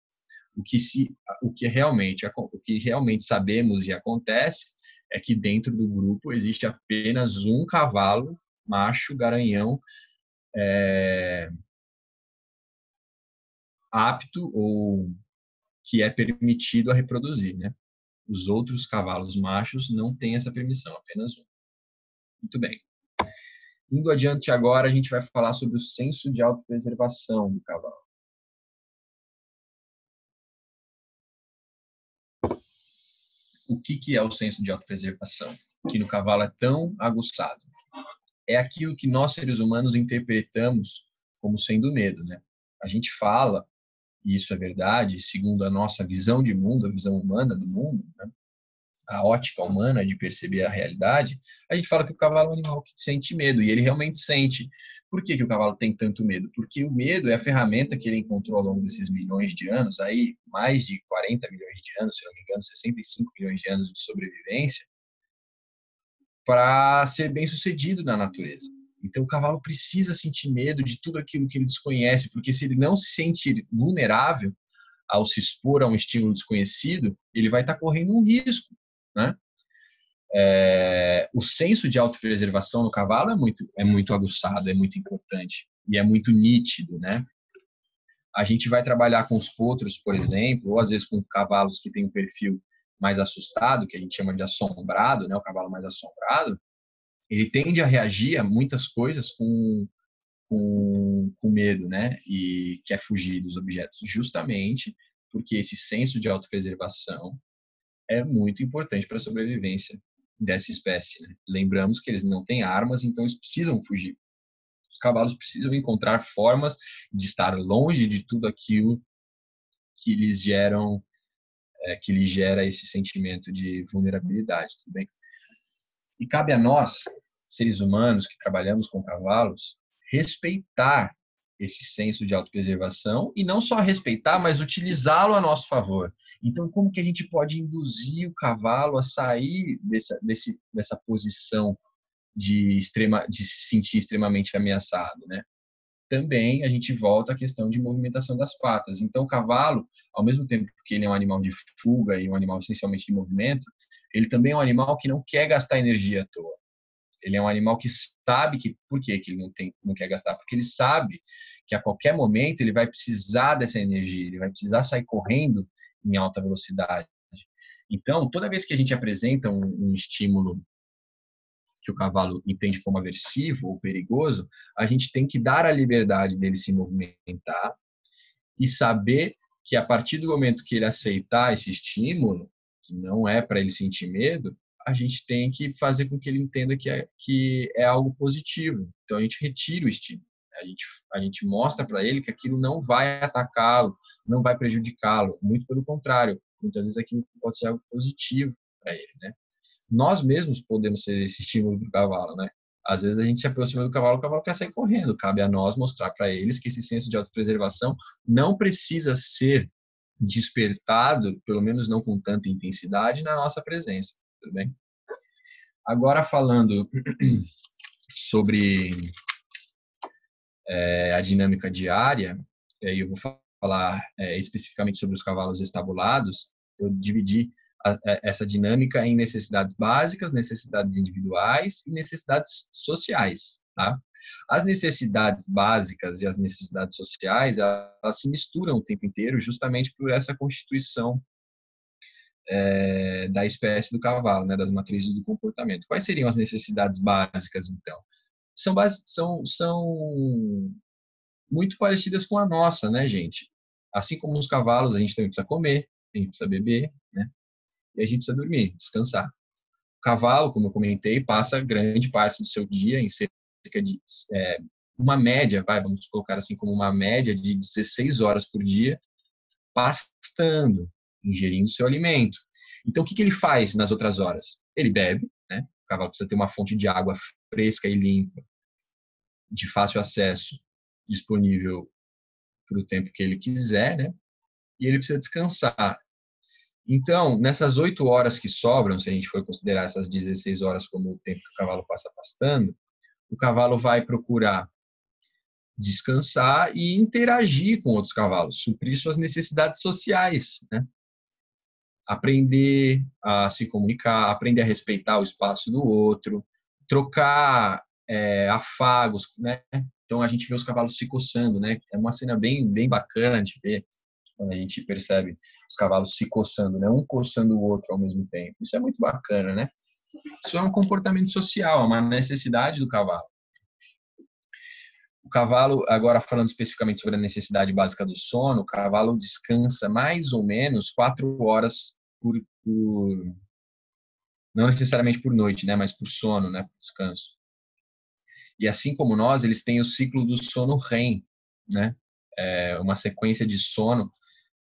O que realmente sabemos e acontece é que dentro do grupo existe apenas um cavalo macho garanhão apto ou que é permitido a reproduzir, né? Os outros cavalos machos não têm essa permissão, apenas um. Muito bem. Indo adiante agora, a gente vai falar sobre o senso de autopreservação do cavalo. O que é o senso de autopreservação? Que no cavalo é tão aguçado. É aquilo que nós, seres humanos, interpretamos como sendo medo, né? A gente fala, e isso é verdade, segundo a nossa visão de mundo, a visão humana do mundo, né? A ótica humana de perceber a realidade, a gente fala que o cavalo é um animal que sente medo, e ele realmente sente. Por que o cavalo tem tanto medo? Porque o medo é a ferramenta que ele encontrou ao longo desses milhões de anos, aí mais de 40 milhões de anos, se não me engano, 65 milhões de anos de sobrevivência, para ser bem sucedido na natureza. Então, o cavalo precisa sentir medo de tudo aquilo que ele desconhece, porque se ele não se sentir vulnerável ao se expor a um estímulo desconhecido, ele vai estar correndo um risco, né? O senso de autopreservação no cavalo é muito aguçado, é muito importante e é muito nítido, né? A gente vai trabalhar com os potros, por exemplo, ou às vezes com cavalos que têm um perfil mais assustado, que a gente chama de assombrado, né? O cavalo mais assombrado, ele tende a reagir a muitas coisas com medo, né? E quer fugir dos objetos, justamente porque esse senso de autopreservação é muito importante para a sobrevivência dessa espécie, né? Lembramos que eles não têm armas, então eles precisam fugir. Os cavalos precisam encontrar formas de estar longe de tudo aquilo que lhes geram, que lhes gera esse sentimento de vulnerabilidade, tudo bem? E cabe a nós, seres humanos que trabalhamos com cavalos, respeitar esse senso de autopreservação e não só respeitar, mas utilizá-lo a nosso favor. Então, como que a gente pode induzir o cavalo a sair dessa posição de se sentir extremamente ameaçado, né? Também a gente volta à questão de movimentação das patas. Então, o cavalo, ao mesmo tempo que ele é um animal de fuga e um animal essencialmente de movimento, ele também é um animal que não quer gastar energia à toa. Ele é um animal que sabe que por que ele não quer gastar, porque ele sabe que a qualquer momento ele vai precisar dessa energia, ele vai precisar sair correndo em alta velocidade. Então, toda vez que a gente apresenta um estímulo que o cavalo entende como aversivo ou perigoso, a gente tem que dar a liberdade dele se movimentar e saber que a partir do momento que ele aceitar esse estímulo, que não é para ele sentir medo, a gente tem que fazer com que ele entenda que é algo positivo. Então a gente retira o estímulo. A gente mostra para ele que aquilo não vai atacá-lo, não vai prejudicá-lo. Muito pelo contrário, muitas vezes aquilo pode ser algo positivo para ele, né? Nós mesmos podemos ser esse estímulo do cavalo, né? Às vezes a gente se aproxima do cavalo, o cavalo quer sair correndo. Cabe a nós mostrar para eles que esse senso de autopreservação não precisa ser despertado, pelo menos não com tanta intensidade, na nossa presença. Tudo bem? Agora falando sobre a dinâmica diária, eu vou falar especificamente sobre os cavalos estabulados. Eu dividi essa dinâmica em necessidades básicas, necessidades individuais e necessidades sociais, tá? As necessidades básicas e as necessidades sociais, elas se misturam o tempo inteiro justamente por essa constituição da espécie do cavalo, né, das matrizes do comportamento. Quais seriam as necessidades básicas, então? São muito parecidas com a nossa, né, gente? Assim como os cavalos, a gente também precisa comer, a gente precisa beber, né? E a gente precisa dormir, descansar. O cavalo, como eu comentei, passa grande parte do seu dia em cerca de uma média, vamos colocar assim como uma média de 16 horas por dia, pastando, ingerindo seu alimento. Então, o que ele faz nas outras horas? Ele bebe, né? O cavalo precisa ter uma fonte de água fresca e limpa, de fácil acesso, disponível para o tempo que ele quiser, né? E ele precisa descansar. Então, nessas 8 horas que sobram, se a gente for considerar essas 16 horas como o tempo que o cavalo passa pastando, o cavalo vai procurar descansar e interagir com outros cavalos, suprir suas necessidades sociais, né? Aprender a se comunicar, aprender a respeitar o espaço do outro, trocar afagos, né? Então a gente vê os cavalos se coçando, né? É uma cena bem bacana de ver quando a gente percebe os cavalos se coçando, né? Um coçando o outro ao mesmo tempo. Isso é muito bacana, né? Isso é um comportamento social, é uma necessidade do cavalo. O cavalo, agora falando especificamente sobre a necessidade básica do sono, o cavalo descansa mais ou menos 4 horas não necessariamente por noite, né, mas por sono, né, por descanso. E assim como nós, eles têm o ciclo do sono REM, né, uma sequência de sono.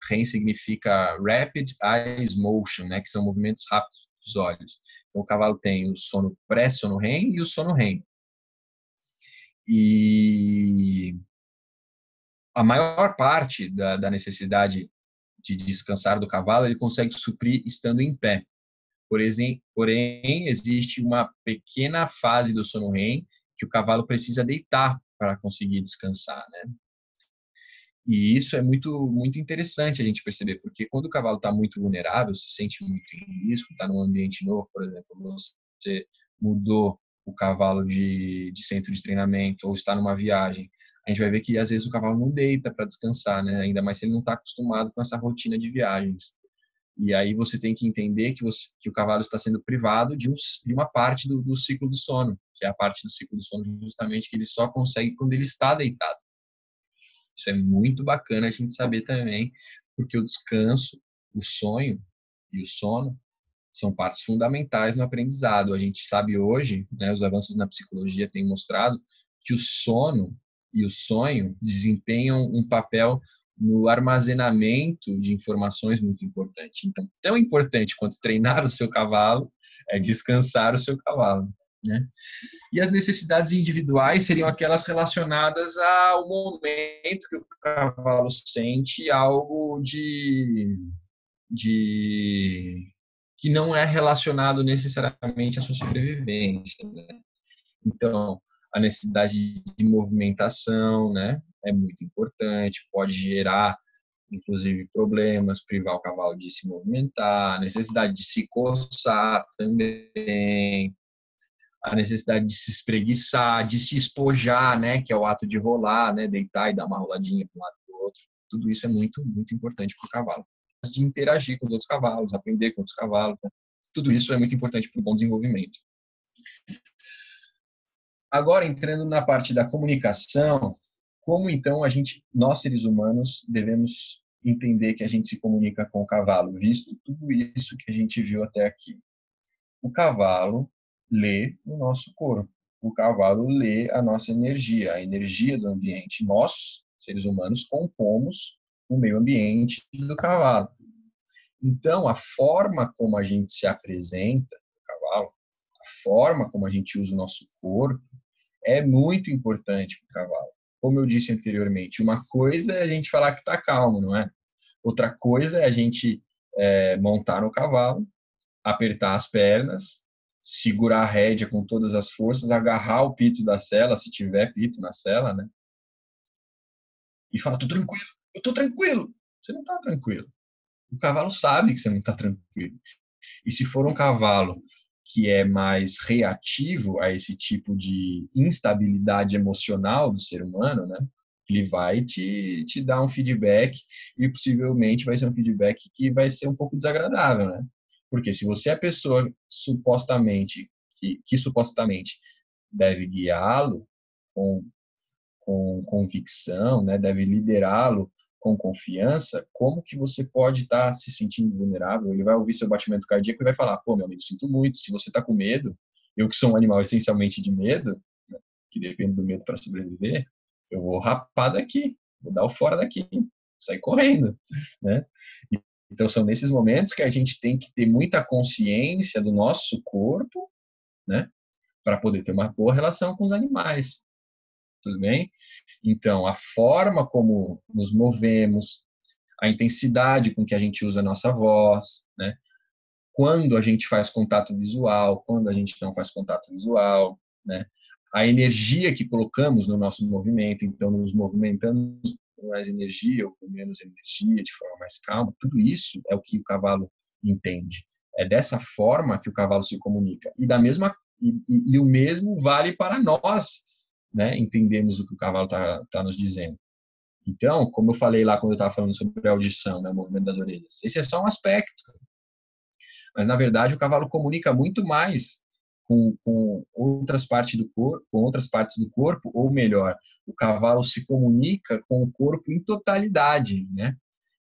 REM significa Rapid Eye Motion, né, que são movimentos rápidos dos olhos. Então o cavalo tem o sono pré-sono REM e o sono REM. E a maior parte da necessidade de descansar do cavalo ele consegue suprir estando em pé. Porém, existe uma pequena fase do sono REM que o cavalo precisa deitar para conseguir descansar, né? E isso é muito interessante a gente perceber, porque quando o cavalo está muito vulnerável, se sente muito em risco, está num ambiente novo, por exemplo, você mudou o cavalo de centro de treinamento ou está numa viagem, a gente vai ver que às vezes o cavalo não deita para descansar, né? Ainda mais se ele não está acostumado com essa rotina de viagens. E aí você tem que entender que o cavalo está sendo privado de uma parte do ciclo do sono, que é a parte do ciclo do sono justamente que ele só consegue quando ele está deitado. Isso é muito bacana a gente saber também, porque o descanso, o sonho e o sono são partes fundamentais no aprendizado. A gente sabe hoje, né, os avanços na psicologia têm mostrado que o sono e o sonho desempenham um papel no armazenamento de informações muito importante. Então, tão importante quanto treinar o seu cavalo é descansar o seu cavalo, né? E as necessidades individuais seriam aquelas relacionadas ao momento que o cavalo sente algo de que não é relacionado necessariamente à sua sobrevivência, né? Então, a necessidade de movimentação, né, é muito importante, pode gerar, inclusive, problemas, privar o cavalo de se movimentar, a necessidade de se coçar também, a necessidade de se espreguiçar, de se espojar, né, que é o ato de rolar, né, deitar e dar uma roladinha para um lado e para o outro. Tudo isso é muito, muito importante para o cavalo. De interagir com os outros cavalos, aprender com outros cavalos, né? Tudo isso é muito importante para o bom desenvolvimento. Agora, entrando na parte da comunicação, como então nós seres humanos, devemos entender que a gente se comunica com o cavalo, visto tudo isso que a gente viu até aqui? O cavalo lê o nosso corpo, o cavalo lê a nossa energia, a energia do ambiente. Nós, seres humanos, compomos o meio ambiente do cavalo. Então, a forma como a gente se apresenta no cavalo, a forma como a gente usa o nosso corpo, é muito importante para o cavalo. Como eu disse anteriormente, uma coisa é a gente falar que está calmo, não é? Outra coisa é a gente montar no cavalo, apertar as pernas, segurar a rédea com todas as forças, agarrar o pito da sela, se tiver pito na sela, né? E falar, tô tranquilo, eu tô tranquilo. Você não tá tranquilo. O cavalo sabe que você não está tranquilo. E se for um cavalo que é mais reativo a esse tipo de instabilidade emocional do ser humano, né? Ele vai te dar um feedback e possivelmente vai ser um feedback que vai ser um pouco desagradável, né? Porque se você é a pessoa supostamente que supostamente deve guiá-lo com convicção, né, deve liderá-lo com confiança, como que você pode estar se sentindo vulnerável? Ele vai ouvir seu batimento cardíaco e vai falar, pô, meu amigo, sinto muito, se você está com medo, eu que sou um animal essencialmente de medo, né, que depende do medo para sobreviver, eu vou rapar daqui, vou dar o fora daqui, sair correndo, né? Então são nesses momentos que a gente tem que ter muita consciência do nosso corpo, né, para poder ter uma boa relação com os animais. Tudo bem? Então, a forma como nos movemos, a intensidade com que a gente usa a nossa voz, né? Quando a gente faz contato visual, quando a gente não faz contato visual, né? A energia que colocamos no nosso movimento, então nos movimentamos com mais energia ou com menos energia, de forma mais calma, tudo isso é o que o cavalo entende. É dessa forma que o cavalo se comunica. E o mesmo vale para nós, né? Entendemos o que o cavalo tá nos dizendo. Então, como eu falei lá quando eu estava falando sobre a audição, né, o movimento das orelhas, esse é só um aspecto. Mas, na verdade, o cavalo comunica muito mais com outras partes do corpo, com outras partes do corpo, ou melhor, o cavalo se comunica com o corpo em totalidade, né?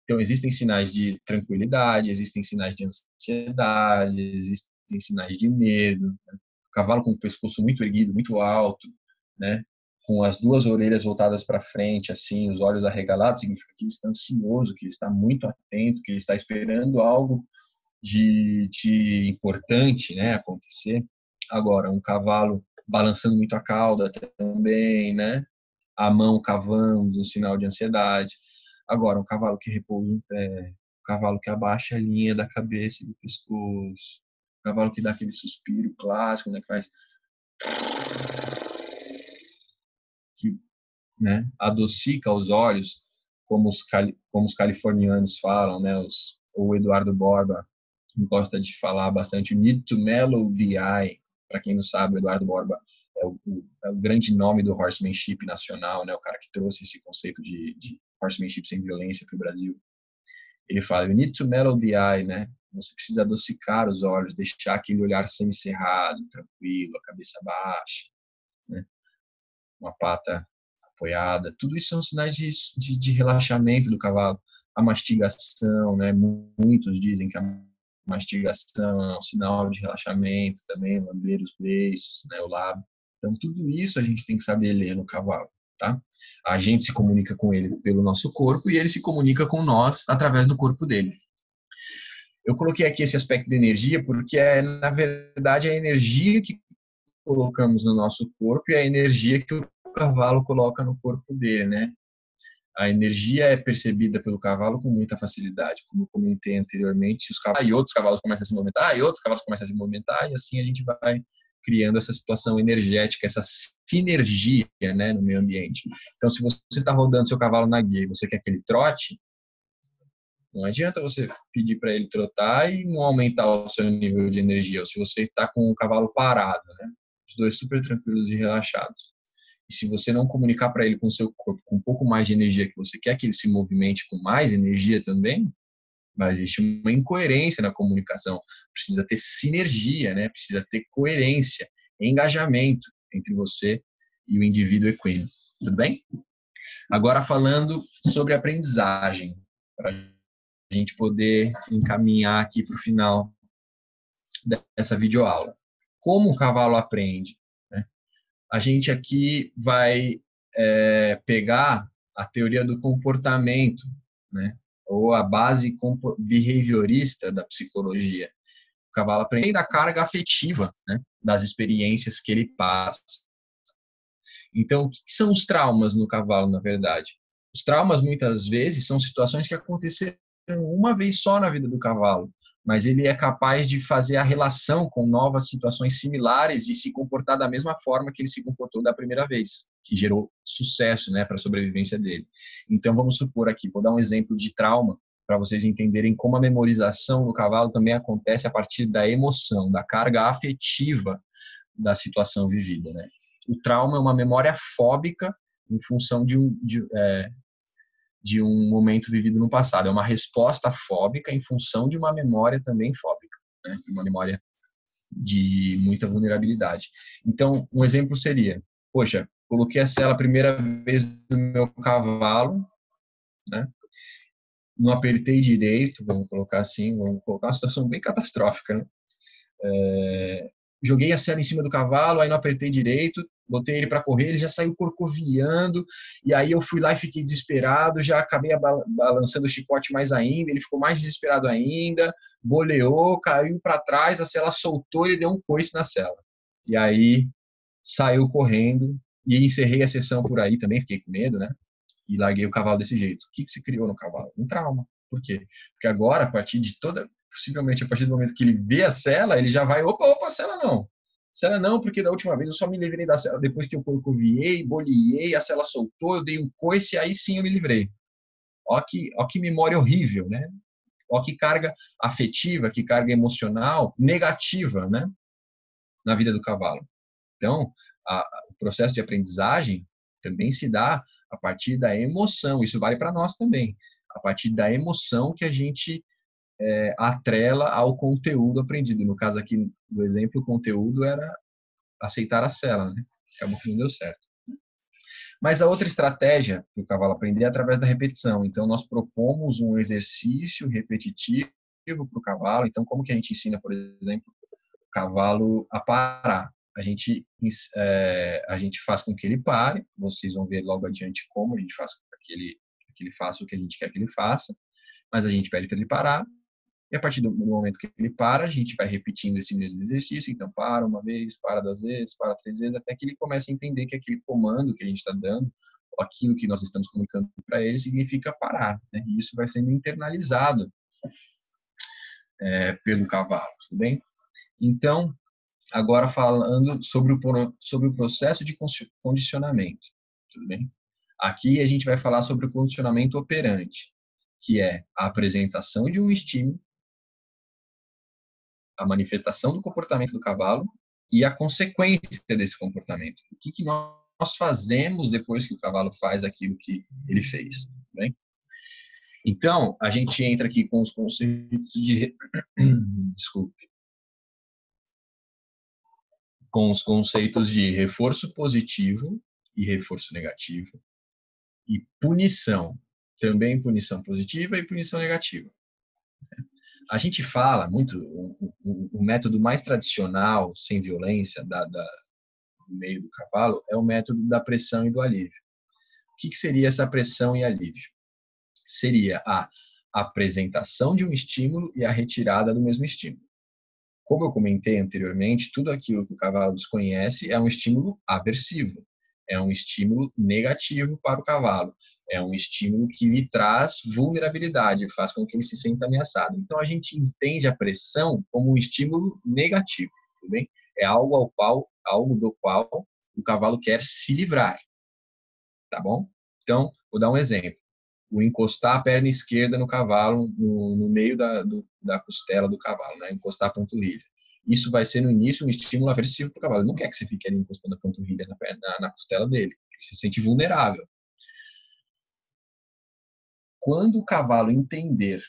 Então, existem sinais de tranquilidade, existem sinais de ansiedade, existem sinais de medo. Né? O cavalo com o pescoço muito erguido, muito alto, né? Com as duas orelhas voltadas para frente, assim, os olhos arregalados, significa que ele está ansioso, que ele está muito atento, que ele está esperando algo de importante, né, acontecer. Agora, um cavalo balançando muito a cauda também, né? A mão cavando, um sinal de ansiedade. Agora, um cavalo que repousa em pé, um cavalo que abaixa a linha da cabeça e do pescoço, um cavalo que dá aquele suspiro clássico, né, que faz que, né, adocica os olhos, como os californianos falam, né, o Eduardo Borba gosta de falar bastante, need to mellow the eye. Para quem não sabe, o Eduardo Borba é o grande nome do horsemanship nacional, né? O cara que trouxe esse conceito de horsemanship sem violência para o Brasil. Ele fala, you need to mellow the eye, né? Você precisa adocicar os olhos, deixar aquele olhar semi-cerrado, tranquilo, a cabeça baixa, né? Uma pata apoiada. Tudo isso são sinais de relaxamento do cavalo. A mastigação, né? Muitos dizem que a mastigação é um sinal de relaxamento também, lamber os beiços, né? O lábio. Então, tudo isso a gente tem que saber ler no cavalo, tá? A gente se comunica com ele pelo nosso corpo e ele se comunica com nós através do corpo dele. Eu coloquei aqui esse aspecto de energia porque na verdade, a energia que colocamos no nosso corpo e a energia que o cavalo coloca no corpo dele, né? A energia é percebida pelo cavalo com muita facilidade, como eu comentei anteriormente, e outros cavalos começam a se movimentar, e outros cavalos começam a se movimentar, e assim a gente vai criando essa situação energética, essa sinergia, né, no meio ambiente. Então, se você está rodando seu cavalo na guia e você quer que ele trote, não adianta você pedir para ele trotar e não aumentar o seu nível de energia, ou se você está com o cavalo parado, né, os dois super tranquilos e relaxados. E se você não comunicar para ele com o seu corpo com um pouco mais de energia, que você quer que ele se movimente com mais energia também, vai existir uma incoerência na comunicação. Precisa ter sinergia, né? Precisa ter coerência, engajamento entre você e o indivíduo equino. Tudo bem? Agora falando sobre aprendizagem, para a gente poder encaminhar aqui para o final dessa videoaula. Como o cavalo aprende? A gente aqui vai pegar a teoria do comportamento, né? Ou a base behaviorista da psicologia. O cavalo aprende da carga afetiva, né? Das experiências que ele passa. Então, o que são os traumas no cavalo, na verdade? Os traumas, muitas vezes, são situações que aconteceram uma vez só na vida do cavalo, mas ele é capaz de fazer a relação com novas situações similares e se comportar da mesma forma que ele se comportou da primeira vez, que gerou sucesso, né, para a sobrevivência dele. Então, vamos supor aqui, vou dar um exemplo de trauma para vocês entenderem como a memorização no cavalo também acontece a partir da emoção, da carga afetiva da situação vivida, né? O trauma é uma memória fóbica em função de um momento vivido no passado. É uma resposta fóbica em função de uma memória também fóbica, né? Uma memória de muita vulnerabilidade. Então, um exemplo seria, poxa, coloquei a sela a primeira vez no meu cavalo, né? Não apertei direito, vamos colocar assim, vamos colocar uma situação bem catastrófica, né? Joguei a sela em cima do cavalo, aí não apertei direito, botei ele para correr, ele já saiu corcoviando, e aí eu fui lá e fiquei desesperado, já acabei balançando o chicote mais ainda, ele ficou mais desesperado ainda, boleou, caiu para trás, a sela soltou, ele deu um coice na sela. E aí saiu correndo, e encerrei a sessão por aí também, fiquei com medo, né? E larguei o cavalo desse jeito. O que se criou no cavalo? Um trauma. Por quê? Porque agora, a partir de possivelmente a partir do momento que ele vê a cela, ele já vai, opa, cela não. Cela não, porque da última vez eu só me livrei da cela depois que eu corcoviei, boleei, a cela soltou, eu dei um coice e aí sim eu me livrei. Ó que memória horrível, né? Ó que carga afetiva, que carga emocional negativa, né? Na vida do cavalo. Então, o processo de aprendizagem também se dá a partir da emoção. Isso vale para nós também. A partir da emoção que a gente atrela ao conteúdo aprendido. No caso aqui do exemplo, o conteúdo era aceitar a cela, né? Acabou que não deu certo. Mas a outra estratégia para o cavalo aprender é através da repetição. Então, nós propomos um exercício repetitivo para o cavalo. Então, como que a gente ensina, por exemplo, o cavalo a parar? A gente faz com que ele pare. Vocês vão ver logo adiante como a gente faz com que ele faça o que a gente quer que ele faça. Mas a gente pede para ele parar. E a partir do momento que ele para, a gente vai repetindo esse mesmo exercício. Então, para uma vez, para duas vezes, para três vezes, até que ele comece a entender que aquele comando que a gente está dando, ou aquilo que nós estamos comunicando para ele, significa parar. Né? E isso vai sendo internalizado pelo cavalo, tudo bem? Então, agora falando sobre o processo de condicionamento, tudo bem? Aqui a gente vai falar sobre o condicionamento operante, que é a apresentação de um estímulo, a manifestação do comportamento do cavalo e a consequência desse comportamento. O que nós fazemos depois que o cavalo faz aquilo que ele fez. Bem? Então, a gente entra aqui com os conceitos de... Desculpe. Com os conceitos de reforço positivo e reforço negativo e punição. Também punição positiva e punição negativa. A gente fala muito, o método mais tradicional, sem violência, no meio do cavalo, é o método da pressão e do alívio. O que seria essa pressão e alívio? Seria a apresentação de um estímulo e a retirada do mesmo estímulo. Como eu comentei anteriormente, tudo aquilo que o cavalo desconhece é um estímulo aversivo, é um estímulo negativo para o cavalo, é um estímulo que lhe traz vulnerabilidade, faz com que ele se sinta ameaçado. Então, a gente entende a pressão como um estímulo negativo, tudo bem? É algo do qual o cavalo quer se livrar, tá bom? Então, vou dar um exemplo. O encostar a perna esquerda no cavalo, no meio da costela do cavalo, né? Encostar a panturrilha. Isso vai ser, no início, um estímulo aversivo para o cavalo. Ele não quer que você fique ali encostando a panturrilha na costela dele. Ele se sente vulnerável. Quando o cavalo entender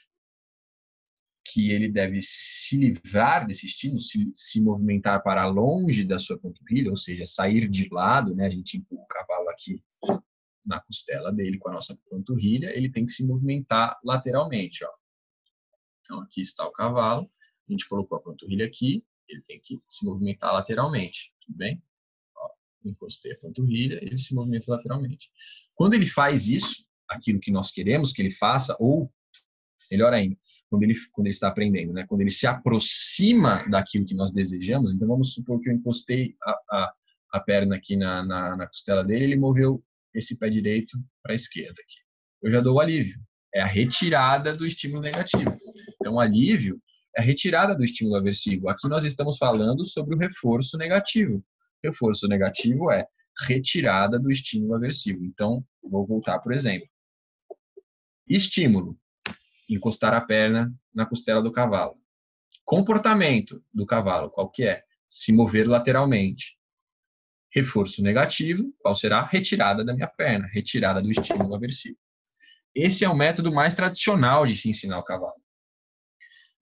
que ele deve se livrar desse estímulo, se movimentar para longe da sua panturrilha, ou seja, sair de lado, né? A gente empurra o cavalo aqui na costela dele com a nossa panturrilha, ele tem que se movimentar lateralmente, ó. Então, aqui está o cavalo, a gente colocou a panturrilha aqui, ele tem que se movimentar lateralmente, tudo bem? Ó, encostei a panturrilha, ele se movimenta lateralmente. Quando ele faz isso, aquilo que nós queremos que ele faça, ou, melhor ainda, quando ele está aprendendo, né? Quando ele se aproxima daquilo que nós desejamos, então vamos supor que eu encostei a perna aqui na costela dele, ele moveu esse pé direito para a esquerda aqui. Eu já dou o alívio. É a retirada do estímulo negativo. Então, o alívio é a retirada do estímulo aversivo. Aqui nós estamos falando sobre o reforço negativo. O reforço negativo é retirada do estímulo aversivo. Então, vou voltar, por exemplo. Estímulo. Encostar a perna na costela do cavalo. Comportamento do cavalo, qual que é? Se mover lateralmente. Reforço negativo, qual será? Retirada da minha perna, retirada do estímulo aversivo. Esse é o método mais tradicional de se ensinar o cavalo,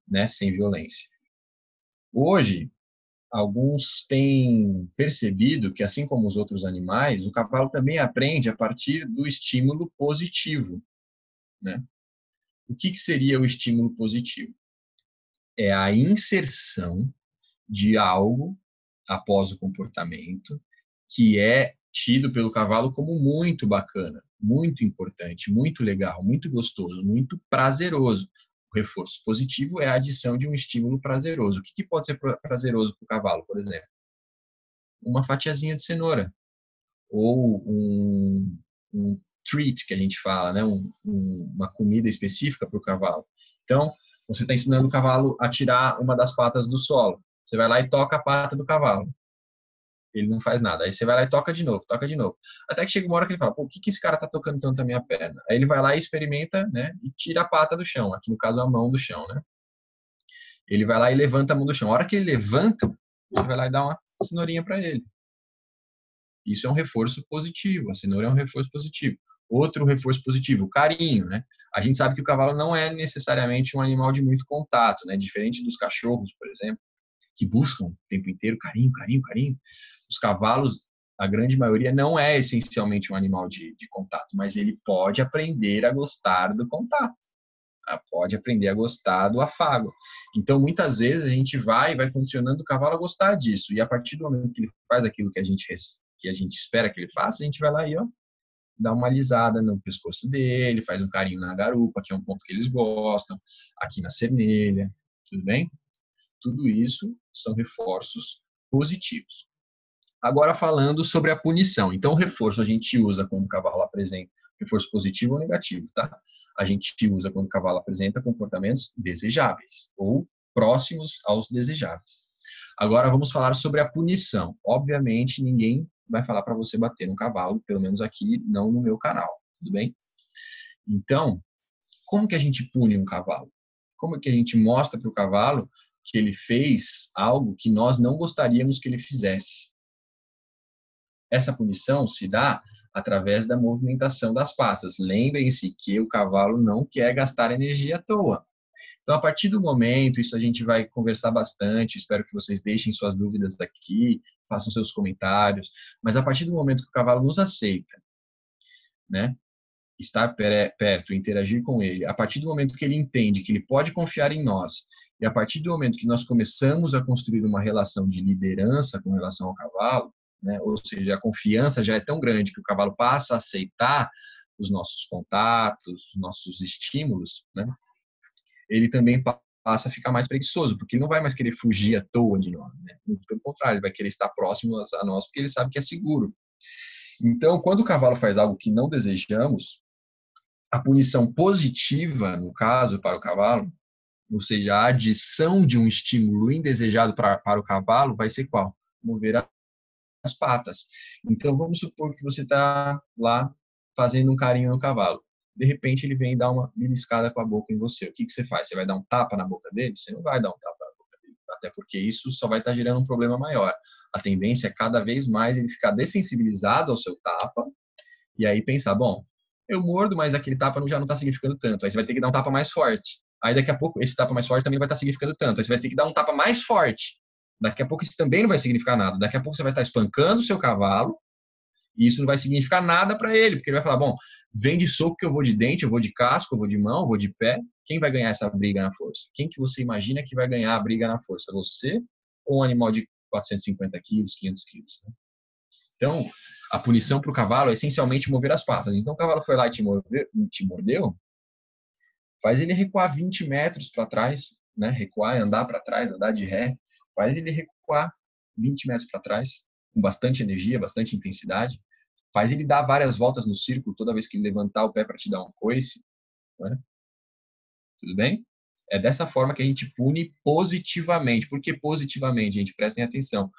né? Sem violência. Hoje, alguns têm percebido que, assim como os outros animais, o cavalo também aprende a partir do estímulo positivo, né? O que seria o estímulo positivo? É a inserção de algo após o comportamento que é tido pelo cavalo como muito bacana, muito importante, muito legal, muito gostoso, muito prazeroso. O reforço positivo é a adição de um estímulo prazeroso. O que pode ser prazeroso para o cavalo, por exemplo? Uma fatiazinha de cenoura ou um treat, que a gente fala, né? Uma comida específica para o cavalo. Então, você está ensinando o cavalo a tirar uma das patas do solo. Você vai lá e toca a pata do cavalo. Ele não faz nada. Aí você vai lá e toca de novo, toca de novo. Até que chega uma hora que ele fala, pô, o que esse cara tá tocando tanto a minha perna? Aí ele vai lá e experimenta, né? E tira a pata do chão. Aqui no caso, a mão do chão, né? Ele vai lá e levanta a mão do chão. A hora que ele levanta, você vai lá e dá uma cenourinha para ele. Isso é um reforço positivo. A cenoura é um reforço positivo. Outro reforço positivo, o carinho, né? A gente sabe que o cavalo não é necessariamente um animal de muito contato, né? Diferente dos cachorros, por exemplo, que buscam o tempo inteiro carinho, carinho, carinho. Os cavalos, a grande maioria, não é essencialmente um animal de contato, mas ele pode aprender a gostar do contato, pode aprender a gostar do afago. Então, muitas vezes, a gente vai condicionando o cavalo a gostar disso, e a partir do momento que ele faz aquilo que a gente espera que ele faça, a gente vai lá e ó, dá uma alisada no pescoço dele, faz um carinho na garupa, que é um ponto que eles gostam, aqui na cernelha, tudo bem? Tudo isso são reforços positivos. Agora falando sobre a punição. Então, o reforço a gente usa quando o cavalo apresenta reforço positivo ou negativo, tá? A gente usa quando o cavalo apresenta comportamentos desejáveis ou próximos aos desejáveis. Agora vamos falar sobre a punição. Obviamente, ninguém vai falar para você bater no cavalo, pelo menos aqui, não no meu canal, tudo bem? Então, como que a gente pune um cavalo? Como que a gente mostra para o cavalo que ele fez algo que nós não gostaríamos que ele fizesse. Essa punição se dá através da movimentação das patas. Lembrem-se que o cavalo não quer gastar energia à toa. Então, a partir do momento, isso a gente vai conversar bastante, espero que vocês deixem suas dúvidas aqui, façam seus comentários, mas a partir do momento que o cavalo nos aceita, né, estar perto, interagir com ele, a partir do momento que ele entende que ele pode confiar em nós, e a partir do momento que nós começamos a construir uma relação de liderança com relação ao cavalo, né, ou seja, a confiança já é tão grande que o cavalo passa a aceitar os nossos contatos, os nossos estímulos, né, ele também passa a ficar mais preguiçoso, porque ele não vai mais querer fugir à toa de nós, né? Muito pelo contrário, ele vai querer estar próximo a nós, porque ele sabe que é seguro. Então, quando o cavalo faz algo que não desejamos, a punição positiva, no caso, para o cavalo, ou seja, a adição de um estímulo indesejado para o cavalo, vai ser qual? Mover as patas. Então, vamos supor que você está lá fazendo um carinho no cavalo. De repente, ele vem dar uma beliscada com a boca em você. O que você faz? Você vai dar um tapa na boca dele? Você não vai dar um tapa na boca dele, até porque isso só vai estar gerando um problema maior. A tendência é cada vez mais ele ficar dessensibilizado ao seu tapa e aí pensar, bom, eu mordo, mas aquele tapa já não está significando tanto. Aí você vai ter que dar um tapa mais forte. Aí daqui a pouco esse tapa mais forte também não vai estar significando tanto. Aí você vai ter que dar um tapa mais forte. Daqui a pouco isso também não vai significar nada. Daqui a pouco você vai estar espancando o seu cavalo e isso não vai significar nada para ele, porque ele vai falar, bom, vem de soco que eu vou de dente, eu vou de casco, eu vou de mão, eu vou de pé. Quem vai ganhar essa briga na força? Quem que você imagina que vai ganhar a briga na força? Você ou um animal de 450 quilos, 500 quilos? Né? Então, a punição para o cavalo é essencialmente mover as patas. Então, o cavalo foi lá e te mordeu, faz ele recuar 20 metros para trás, né? Recuar, andar para trás, andar de ré, faz ele recuar 20 metros para trás, com bastante energia, bastante intensidade, faz ele dar várias voltas no círculo toda vez que ele levantar o pé para te dar um coice, né? Tudo bem? É dessa forma que a gente pune positivamente. Por que positivamente, gente? Prestem atenção.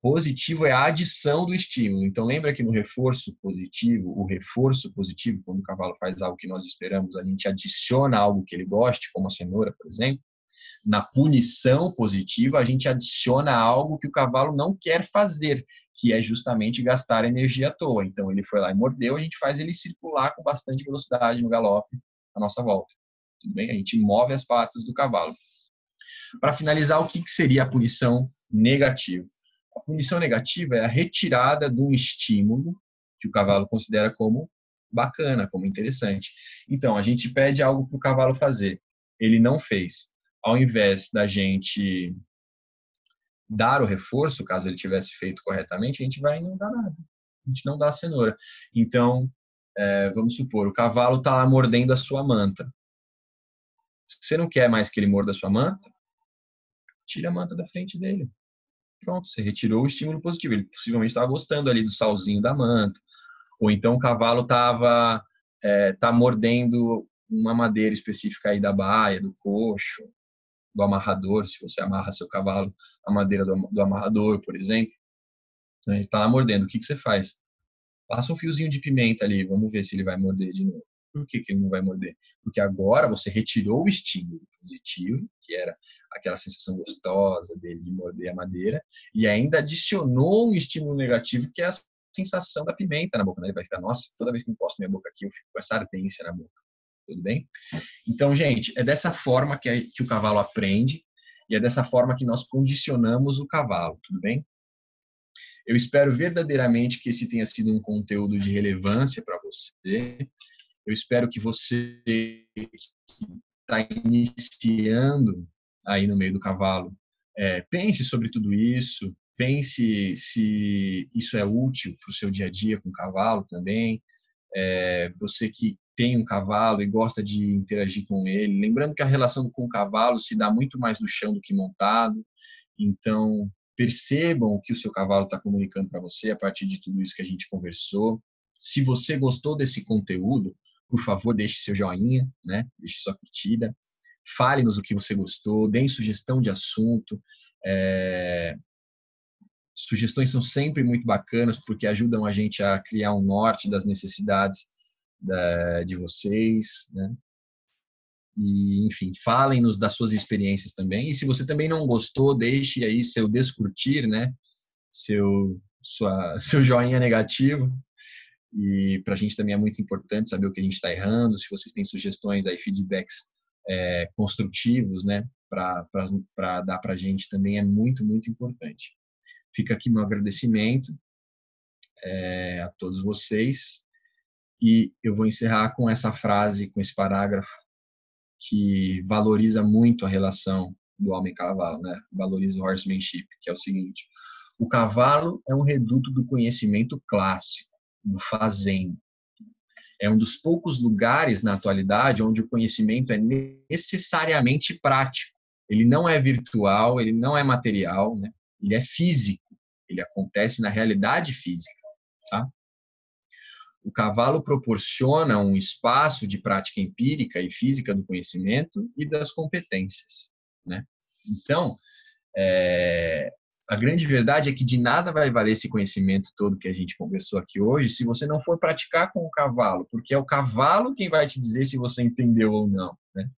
Positivo é a adição do estímulo. Então, lembra que no reforço positivo, o reforço positivo, quando o cavalo faz algo que nós esperamos, a gente adiciona algo que ele goste, como a cenoura, por exemplo. Na punição positiva, a gente adiciona algo que o cavalo não quer fazer, que é justamente gastar energia à toa. Então, ele foi lá e mordeu, a gente faz ele circular com bastante velocidade no galope à nossa volta. Tudo bem? A gente move as patas do cavalo. Para finalizar, o que seria a punição negativa? A punição negativa é a retirada de um estímulo que o cavalo considera como bacana, como interessante. Então, a gente pede algo para o cavalo fazer. Ele não fez. Ao invés da gente dar o reforço, caso ele tivesse feito corretamente, a gente vai não dar nada. A gente não dá a cenoura. Então, vamos supor, o cavalo está lá mordendo a sua manta. Se você não quer mais que ele morda a sua manta, tira a manta da frente dele. Pronto, você retirou o estímulo positivo. Ele possivelmente estava gostando ali do salzinho da manta. Ou então o cavalo estava tá mordendo uma madeira específica aí da baia, do coxo, do amarrador, se você amarra seu cavalo a madeira do amarrador, por exemplo. Ele está lá mordendo. O que você faz? Passa um fiozinho de pimenta ali, vamos ver se ele vai morder de novo. Por que ele não vai morder? Porque agora você retirou o estímulo positivo, que era aquela sensação gostosa dele de morder a madeira, e ainda adicionou um estímulo negativo, que é a sensação da pimenta na boca. Né? Ele vai ficar, nossa, toda vez que eu encosto minha boca aqui, eu fico com essa ardência na boca. Tudo bem? Então, gente, é dessa forma que o cavalo aprende, e é dessa forma que nós condicionamos o cavalo, tudo bem? Eu espero verdadeiramente que esse tenha sido um conteúdo de relevância para você. Eu espero que você que está iniciando aí no meio do cavalo, pense sobre tudo isso, pense se isso é útil para o seu dia a dia com o cavalo também. Você que tem um cavalo e gosta de interagir com ele, lembrando que a relação com o cavalo se dá muito mais no chão do que montado, então percebam o que o seu cavalo está comunicando para você a partir de tudo isso que a gente conversou. Se você gostou desse conteúdo, por favor, deixe seu joinha, né? Deixe sua curtida, fale-nos o que você gostou, deem sugestão de assunto. Sugestões são sempre muito bacanas porque ajudam a gente a criar um norte das necessidades de vocês, né? E, enfim, falem-nos das suas experiências também. E se você também não gostou, deixe aí seu descurtir, né? Seu joinha negativo. E para a gente também é muito importante saber o que a gente está errando. Se vocês têm sugestões aí, feedbacks construtivos, né? Para dar para a gente também é muito, muito importante. Fica aqui meu agradecimento a todos vocês. E eu vou encerrar com essa frase, com esse parágrafo, que valoriza muito a relação do homem-cavalo, né? Valoriza o horsemanship, que é o seguinte: o cavalo é um reduto do conhecimento clássico, do fazendo. É um dos poucos lugares na atualidade onde o conhecimento é necessariamente prático. Ele não é virtual, ele não é material, né? Ele é físico. Ele acontece na realidade física, tá? O cavalo proporciona um espaço de prática empírica e física do conhecimento e das competências, né? Então, a grande verdade é que de nada vai valer esse conhecimento todo que a gente conversou aqui hoje se você não for praticar com o cavalo, porque é o cavalo quem vai te dizer se você entendeu ou não, né?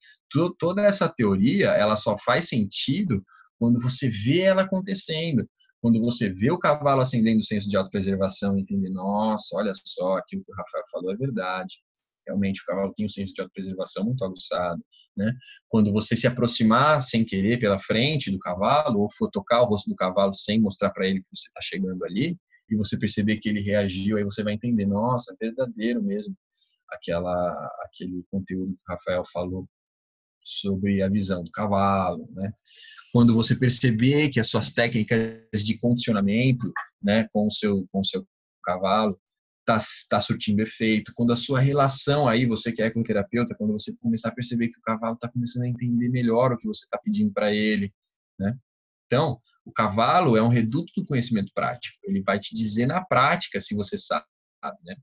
Toda essa teoria, ela só faz sentido quando você vê ela acontecendo. Quando você vê o cavalo acendendo o senso de autopreservação, entender, nossa, olha só, aquilo que o Rafael falou é verdade. Realmente, o cavalo tem um senso de autopreservação muito aguçado, né? Quando você se aproximar sem querer pela frente do cavalo, ou for tocar o rosto do cavalo sem mostrar para ele que você está chegando ali, e você perceber que ele reagiu, aí você vai entender, nossa, é verdadeiro mesmo aquele conteúdo que o Rafael falou sobre a visão do cavalo, né? Quando você perceber que as suas técnicas de condicionamento, né, com o seu cavalo tá surtindo efeito, quando a sua relação aí, você que é ecoterapeuta, quando você começar a perceber que o cavalo está começando a entender melhor o que você está pedindo para ele, né? Então, o cavalo é um reduto do conhecimento prático. Ele vai te dizer na prática se você sabe, né?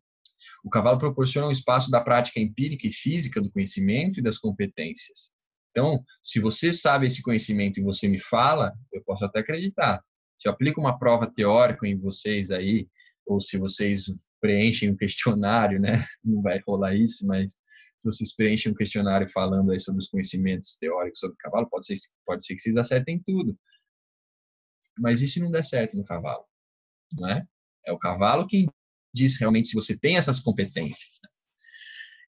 O cavalo proporciona um espaço da prática empírica e física do conhecimento e das competências. Então, se você sabe esse conhecimento e você me fala, eu posso até acreditar. Se eu aplico uma prova teórica em vocês aí, ou se vocês preenchem um questionário, né? Não vai rolar isso, mas se vocês preenchem um questionário falando aí sobre os conhecimentos teóricos sobre o cavalo, pode ser que vocês acertem tudo. Mas e se não der certo no cavalo? Não é? É o cavalo quem diz realmente se você tem essas competências.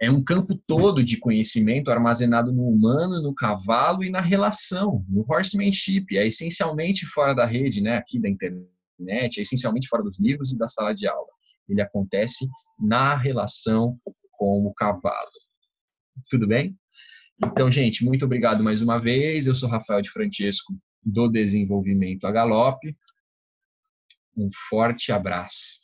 É um campo todo de conhecimento armazenado no humano, no cavalo e na relação, no horsemanship. É essencialmente fora da rede, né, aqui da internet, é essencialmente fora dos livros e da sala de aula. Ele acontece na relação com o cavalo. Tudo bem? Então, gente, muito obrigado mais uma vez. Eu sou Rafael de Francesco, do Desenvolvimento a Galope. Um forte abraço.